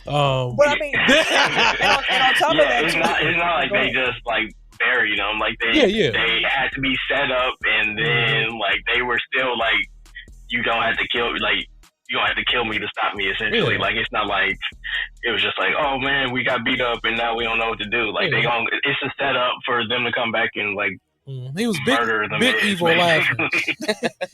But I mean, and on top of that, it's not like they just like buried them. Like they had to be set up, and then like they were still like, you don't have to kill me to stop me. Essentially, like it's not like it was just like, oh man, we got beat up and now we don't know what to do. Like it's a setup for them to come back and like. He was big evil laugh.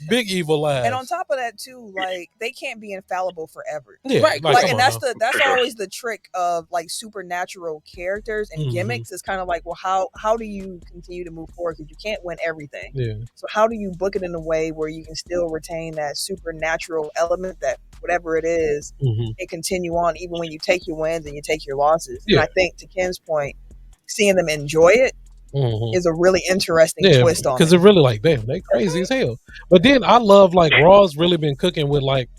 Big evil laugh. And on top of that too, like they can't be infallible forever. Yeah, right. Like, and that's always the trick of like supernatural characters and gimmicks. Is kind of like, well, how do you continue to move forward? Because you can't win everything. Yeah. So how do you book it in a way where you can still retain that supernatural element, that whatever it is, and continue on even when you take your wins and you take your losses? Yeah. And I think to Ken's point, seeing them enjoy it is a really interesting twist on it. Because they're really like, damn, they crazy as hell. But then I love like Raw's really been cooking with like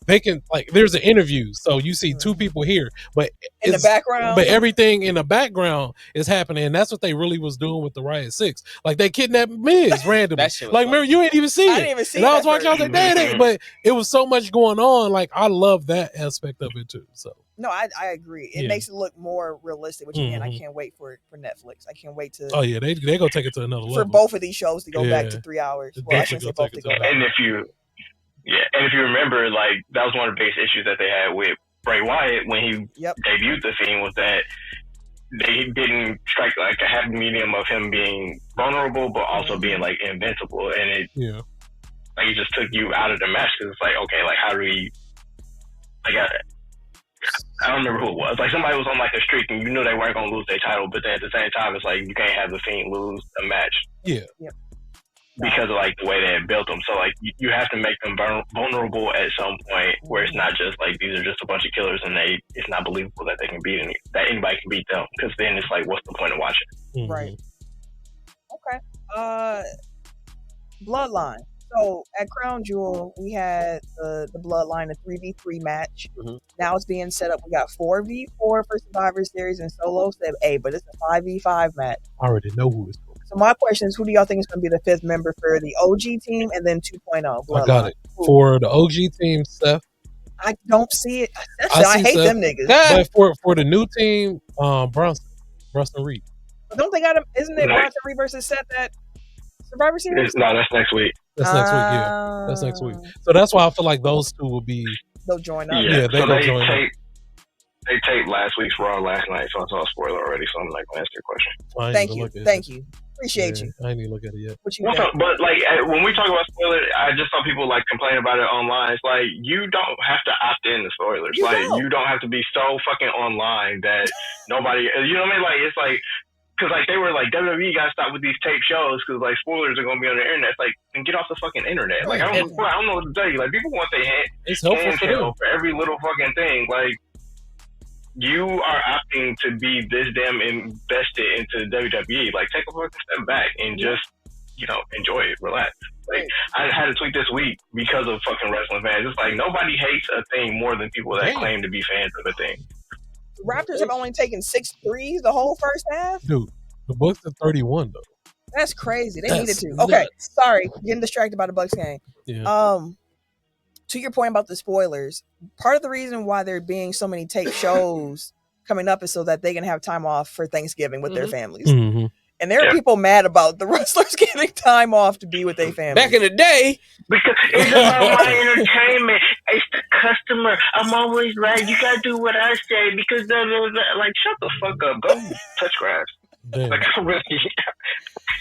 they can like there's an interview, so you see two people here, but in the background, but everything in the background is happening, and that's what they really was doing with the Wyatt Sicks. Like they kidnapped Miz randomly. Like remember, you ain't even see it. I didn't even see it. And I was watching, I was like, damn, but it was so much going on. Like I love that aspect of it too. So no, I agree. It makes it look more realistic, which again, I can't wait for Netflix. I can't wait to. Oh yeah, they gonna take it to another level for both of these shows to go back to 3 hours. Well, I should say both to go back. And if you remember, like that was one of the biggest issues that they had with Bray Wyatt when he debuted the Fiend, was that they didn't strike like a happy medium of him being vulnerable but also being like invincible, and it like it just took you out of the match because it's like, okay, like how do we like I don't remember who it was. Like somebody was on like a streak and you knew they weren't gonna lose their title, but then at the same time it's like you can't have the Fiend lose a match. Yeah. Because of like the way they had built them. So like you have to make them vulnerable at some point where it's not just like these are just a bunch of killers and it's not believable that they can beat that anybody can beat them. Because then it's like, what's the point of watching? Right. Okay. Bloodline So at Crown Jewel, we had the Bloodline, a 3v3 match. Mm-hmm. Now it's being set up. We got 4v4 for Survivor Series and solo. So but it's a 5v5 match. I already know who it's going to be. So my question is, who do y'all think is going to be the 5th member for the OG team and then 2.0 Bloodline? I got it. For the OG team, Seth. I don't see it. I hate Seth. them niggas. But for the new team, Bronson Reed. But don't they got him? Isn't it Bronson Reed versus Seth at Survivor Series? No, that's next week. That's next week, yeah. That's next week. So that's why I feel like those two will be. They'll join up. Yeah, they'll join up. They taped last week's Raw last night, so I saw a spoiler already, so I'm not going to answer your question. Thank you. Appreciate you. I ain't even look at it yet. What you think? But like when we talk about spoilers, I just saw people like complain about it online. It's like you don't have to opt in to spoilers. You don't have to be so fucking online that nobody. You know what I mean? Like it's like because like they were like WWE got to stop with these tape shows because like spoilers are going to be on the internet. It's like then get off the fucking internet. Like I don't know what to tell you. Like people want their it's helpful for every little fucking thing. Like. You are opting to be this damn invested into WWE. Like, take a fucking step back and just, enjoy it, relax. Like, I had to tweet this week because of fucking wrestling fans. It's like nobody hates a thing more than people that claim to be fans of a thing. The Raptors have only taken 6 threes the whole first half. Dude, the Bucks are 31 though. That's crazy. They needed to. Okay, sorry, getting distracted by the Bucks game. Yeah. To your point about the spoilers, part of the reason why there being so many tape shows coming up is so that they can have time off for Thanksgiving with their families. Mm-hmm. And there are people mad about the wrestlers getting time off to be with their families. Back in the day. Because it's about my entertainment. It's the customer. I'm always like, you got to do what I say because, like, shut the fuck up. Go touch grass. Like, I really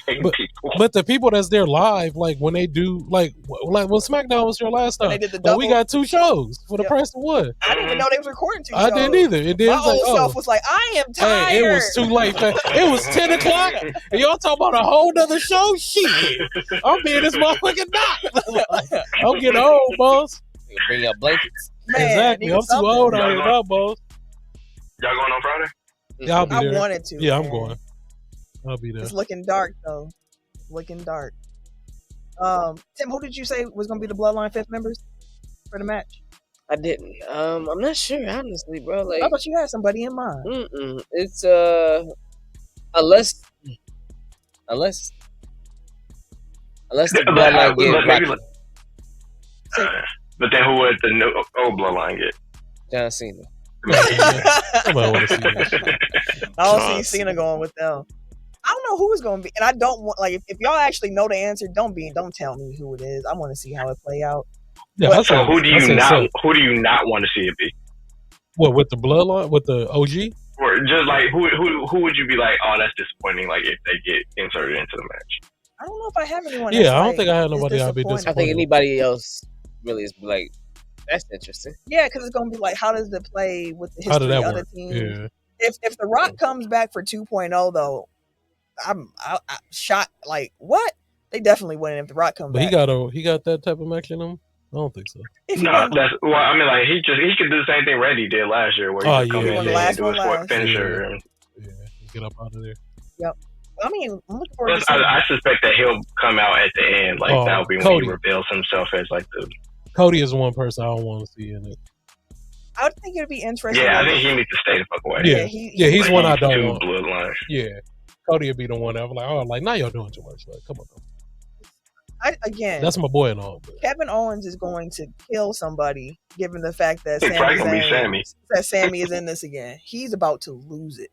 hate people. But the people that's there live, like when they do, like when SmackDown was here last time, we got 2 shows for the price of one. I didn't even know they was recording 2 shows. I didn't either. And then my old self was like, I am tired. Hey, it was too late. It was 10 o'clock, and y'all talking about a whole nother show? Shit. I'm being this motherfucking doc. I'm getting old, boss. Bring up blankets. Man, exactly. I'm too old out here now, boss. Y'all going on Friday? Yeah, I'll be there. I wanted to. Yeah, I'm going. I'll be there. It's looking dark though. Looking dark. Tim, who did you say was going to be the Bloodline 5th members for the match? I didn't. I'm not sure, honestly, bro. Like, I thought you had somebody in mind. It's unless the Bloodline get Rocky. But then who would the old Bloodline get? John Cena. Somebody want to see that. I don't see Cena going with them. I don't know who it's going to be, and I don't want if y'all actually know the answer, don't tell me who it is. I want to see how it play out. Yeah, so who do you not want to see it be? What, with the Bloodline, with the OG, or just like who would you be like? Oh, that's disappointing. Like if they get inserted into the match. I don't know if I have anyone. Yeah, I don't think I have nobody. I'd be disappointed. I think anybody else really is like, that's interesting. Yeah, because it's going to be like, how does it play with the history of other teams? Yeah. If The Rock comes back for 2.0 though, I'm shot. Like what? They definitely wouldn't if The Rock comes back. But he got that type of match in him. I don't think so. No, I mean, like he could do the same thing Randy did last year, where he come in and do a finisher. Yeah, get up out of there. Yep. I mean, I'm looking forward to I suspect that he'll come out at the end, like that'll be when he reveals himself as like the. Cody is one person I don't want to see in it. I would think it'd be interesting. Yeah, I think he needs to stay the fuck away. Yeah, he's like, one I don't want. Bloodline. Yeah, Cody would be the one that I'm like, now y'all doing too much. Like, come on. Again, that's my boy and all. But. Kevin Owens is going to kill somebody, given the fact that Sammy is in this again. He's about to lose it.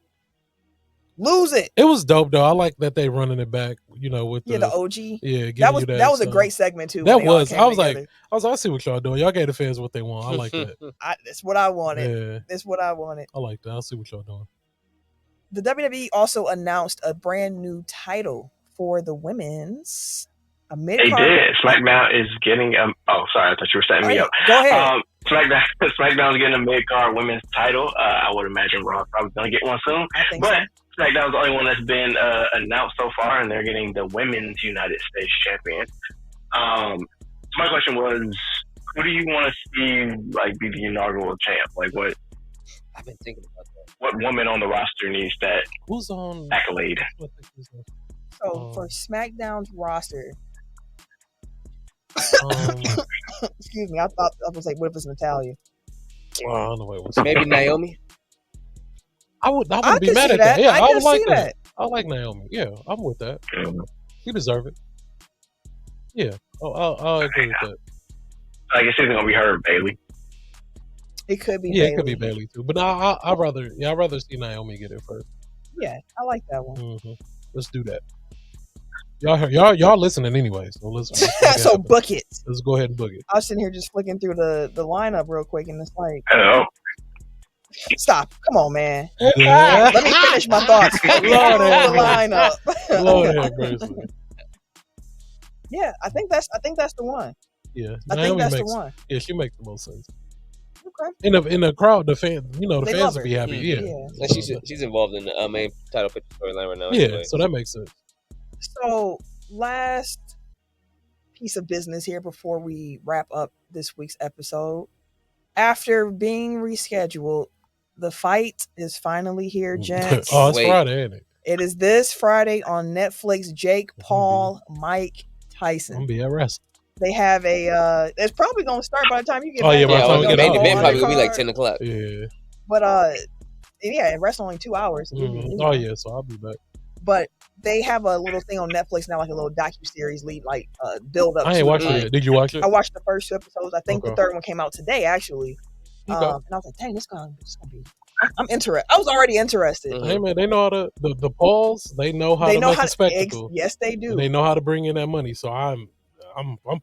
It was dope though. I like that they running it back. With the OG. Yeah, that was a great segment too. That was. I was like, I see what y'all doing. Y'all gave the fans what they want. I like that. That's what I wanted. Yeah. That's what I wanted. I like that. I see what y'all doing. The WWE also announced a brand new title for the women's. They did. SmackDown is getting sorry, I thought you were setting me up. Go ahead. SmackDown's getting a mid-card women's title. I would imagine Raw probably going to get one soon. I think so. SmackDown's the only one that's been announced so far, and they're getting the Women's United States Champion. My question was, who do you want to see like be the inaugural champ? Like what? I've been thinking about that. What woman on the roster needs that accolade? So for SmackDown's roster, Excuse me. I thought I was like, what if it's Natalia? I don't know what it was. Maybe Naomi. I wouldn't be mad at that. Yeah, I would like that. I like Naomi. Yeah, I'm with that. You deserve it. Yeah, I'll agree with that. I guess it's gonna be her or Bailey. It could be. Yeah, Bailey. it could be Bailey too. But I'd rather see Naomi get it first. Yeah, I like that one. Mm-hmm. Let's do that. Y'all listening anyway, so let's so book it. Let's go ahead and book it. I was sitting here just flicking through the lineup real quick, and it's like, Hello. Stop! Come on, man. Let me finish my thoughts. Lord have the lineup. Lord have mercy. Yeah, I think that's the one. Yeah, I think that's the one. Yeah, she makes the most sense. Okay. In the crowd, the fans will be happy. Yeah. And she's involved in the main title picture storyline right now. Yeah, anyway. so that makes sense. So, last piece of business here before we wrap up this week's episode. After being rescheduled, the fight is finally here, gents. Oh, it's Friday, ain't it? It is this Friday on Netflix. Jake Paul-Mike Tyson. I'm gonna be at wrestling. They have a. It's probably gonna start by the time you get. Oh yeah, by the time we get main event probably gonna be like 10 o'clock. Yeah. But yeah, wrestling only 2 hours. Mm-hmm. Oh yeah, so I'll be back. But they have a little thing on Netflix now, like a little docu-series build up. I ain't watched it yet. Did you watch it? I watched the first 2 episodes. I think the third one came out today, actually. Okay. And I was like, dang, this gonna be. I'm interested. I was already interested. Mm-hmm. Hey man, they know how the Pauls. They know how to make a spectacle. Yes, they do. And they know how to bring in that money. So I'm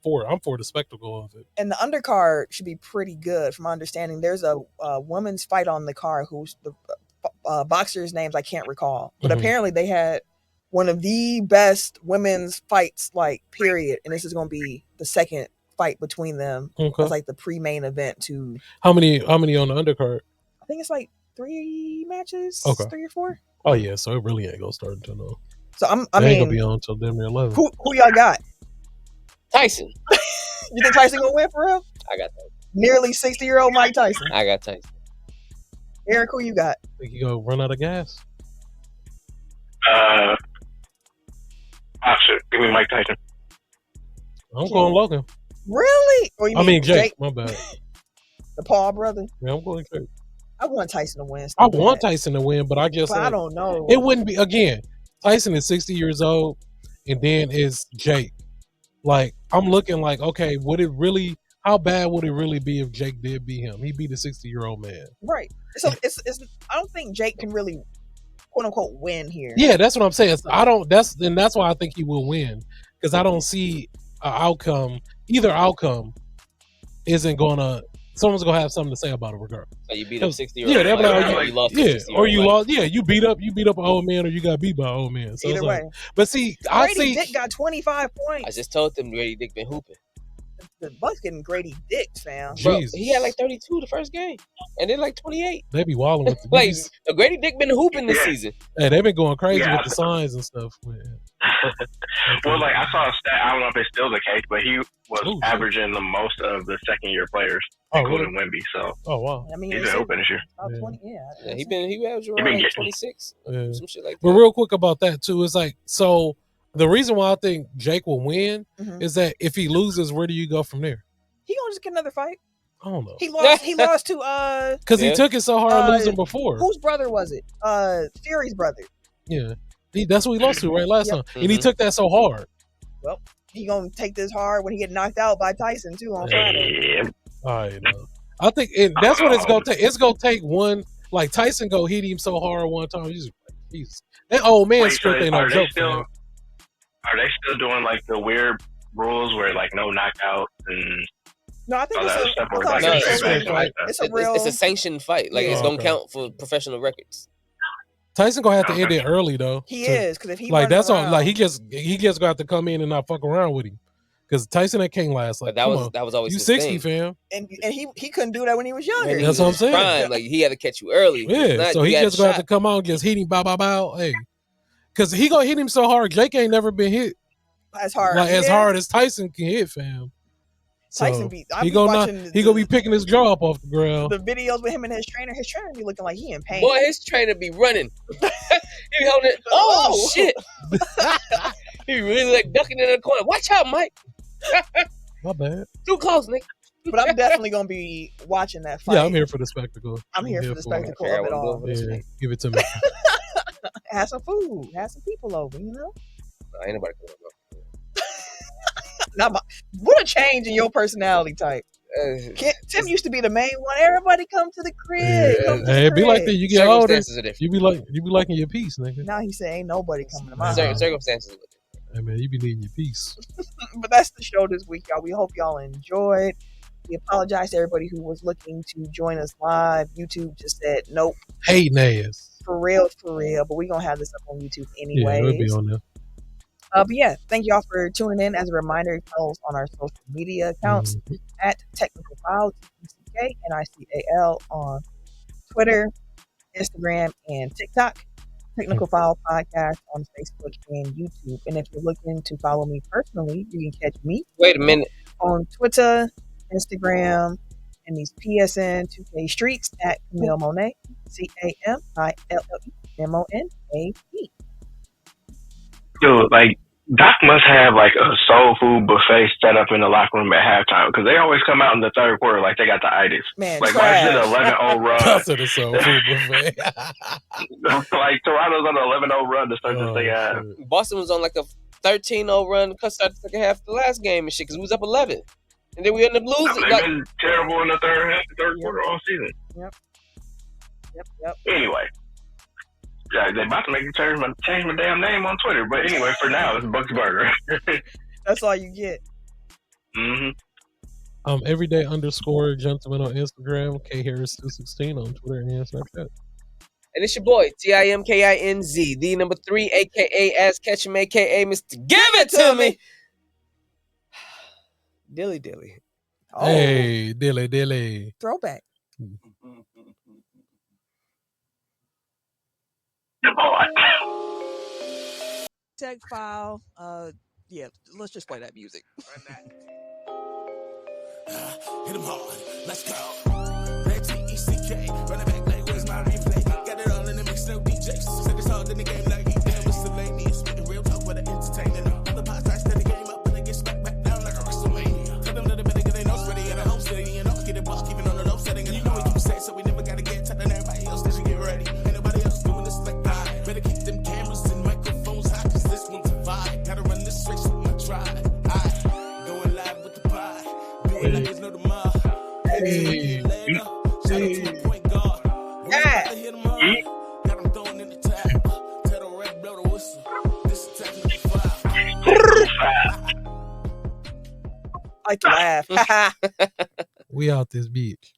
for it. I'm for the spectacle of it. And the undercard should be pretty good, from my understanding. There's a woman's fight on the card who's the boxer's names I can't recall, but apparently they had one of the best women's fights, period. And this is going to be the second fight between them. Okay. It's like the pre-main event to. How many on the undercard? I think it's like 3 matches. Okay. 3 or 4. Oh yeah, so it really ain't gonna start until no. So I mean, ain't gonna be on until damn near 11. Who y'all got? Tyson. You think Tyson gonna win for real? I got Tyson. Nearly 60-year-old Mike Tyson. I got Tyson. Eric, who you got? Think you gonna run out of gas? Shit. Give me Mike Tyson. I'm going Logan. Really? Or you mean Jake. My bad. The Paul brother. Yeah, I'm going Jake. I want Tyson to win. I want Tyson to win, but I just. I don't know. It wouldn't be again. Tyson is 60 years old, and then is Jake. I'm looking okay, would it really? How bad would it really be if Jake did beat him? He beat a 60-year-old man. Right. So it's. I don't think Jake can really, quote unquote, win here. Yeah, that's what I'm saying. That's why I think he will win, because I don't see an outcome. Either outcome isn't gonna. Someone's gonna have something to say about it regardless. So you beat up 60-year-old. Yeah, you lost. Yeah, or you lost. Yeah, you beat up an old man, or you got beat by an old man. So either way. But see, Grady Dick got 25 points. I just told them Grady Dick been hooping. The Bucks getting Grady Dicks, fam. Bro, he had 32 the first game, and then 28. They be wilding with the Grady Dick been hooping this season. Hey, they been going crazy with the signs and stuff. Well, I saw a stat. I don't know if it's still the case, but he was averaging the most of the second-year players, including Wemby. So, wow. I mean, he's been open this year. 20, he averaged around 26. Some shit like that. But real quick about that too, it's so. The reason why I think Jake will win is that if he loses, where do you go from there? He gonna just get another fight. I don't know. He lost to because he took it so hard losing before. Whose brother was it? Fury's brother. Yeah, that's what he lost to last time, and he took that so hard. Well, he gonna take this hard when he get knocked out by Tyson too on Friday. I know. I think that's what it's gonna take. It's gonna take one Tyson go hit him so hard one time. He's that old man strength ain't no joke. Are they still doing the weird rules where no knockout and no? I think it's a sanctioned fight. It's gonna count for professional records. Tyson gonna have to end it early though. He is, because if he that's all. He just gonna have to come in and not fuck around with him. Because Tyson can't last. But that was always you his 60, thing. fam. And he couldn't do that when he was younger. That's what I'm saying. Prime, he had to catch you early. Yeah, so he just gonna have to come out and just hit him, bow. Hey, because he gonna hit him so hard. Jake ain't never been hit as hard as hard as Tyson can hit, fam. So Tyson he gonna be picking his jaw up off the ground. The videos with him and his trainer be looking like he in pain. Boy, his trainer be running. He be holding it. Oh shit! He really ducking in the corner. Watch out, Mike. My bad. Too close, nigga. But I'm definitely gonna be watching that fight. Yeah, I'm here for the spectacle. I'm here for the spectacle of it all. Yeah, give it to me. Have some food. Have some people over, you know? Nah, ain't nobody coming over. What a change in your personality type. Tim used to be the main one. Everybody come to the crib. Hey, it be like that. You get older. You be liking your peace, nigga. Now he say ain't nobody coming to my house. Circumstances. Hey man, you be needing your peace. But that's the show this week, y'all. We hope y'all enjoyed. We apologize to everybody who was looking to join us live. YouTube just said nope. Hating ass. For real. But we're gonna have this up on YouTube anyway. Yeah, it'll be on there. But yeah, thank y'all for tuning in. As a reminder, follow us on our social media accounts at Technical File, TCKNICAL on Twitter, Instagram, and TikTok. Technical File Podcast on Facebook and YouTube. And if you're looking to follow me personally, you can catch me. Wait a minute. On Twitter, Instagram, and these PSN 2K streets at Camille Monet, CAMILLEMONAE. Dude, like, Doc must have like a soul food buffet set up in the locker room at halftime because they always come out in the third quarter like they got the itis. Man, like watching an 11-0 run. That's a soul food buffet. Like Toronto's on an 11-0 run to start the thing out. Boston was on like a 13-0 run to start the second half of the last game and shit because we was up 11, and then we ended up losing. They've been terrible in the third quarter all season. Yep. Anyway. Yeah, they're about to make me change my damn name on Twitter. But anyway, for now, it's Bucks Burger. That's all you get. Everyday _ gentleman on Instagram, KHarris216 on Twitter and Snapchat. And it's your boy, TIMKINZ, the number 3, a.k.a. Ass Ketchum, a.k.a. Mr. Give It To Me. Dilly. Oh. Hey, dilly. Throwback. Tech File. Yeah, let's just play that music. Hit him hard. Let's go. T-E-C-K. Running back like where's my replay? Got it all in the mix, no DJs. Said it's hard in the game like damn, it's the lady. Spitting real talk with the entertainment. Other parts I set the game up and they get smacked back down like a WrestleMania. Tell them that the better get their nose ready at a home city. And I'll get it ball, keeping on the low setting. And you know what you say, so we never gotta get telling everybody else they should get ready. Ain't nobody else doing this like I. Better keep them cameras and microphones high, cause this one's a vibe. Gotta run this race with my tribe. Going live with the pie. Doing like there's no tomorrow. Hey. Shout out to the point guard. Got him throwing in the tap. Tell the red blow the whistle. This is Technical File. I like to laugh. We out this bitch.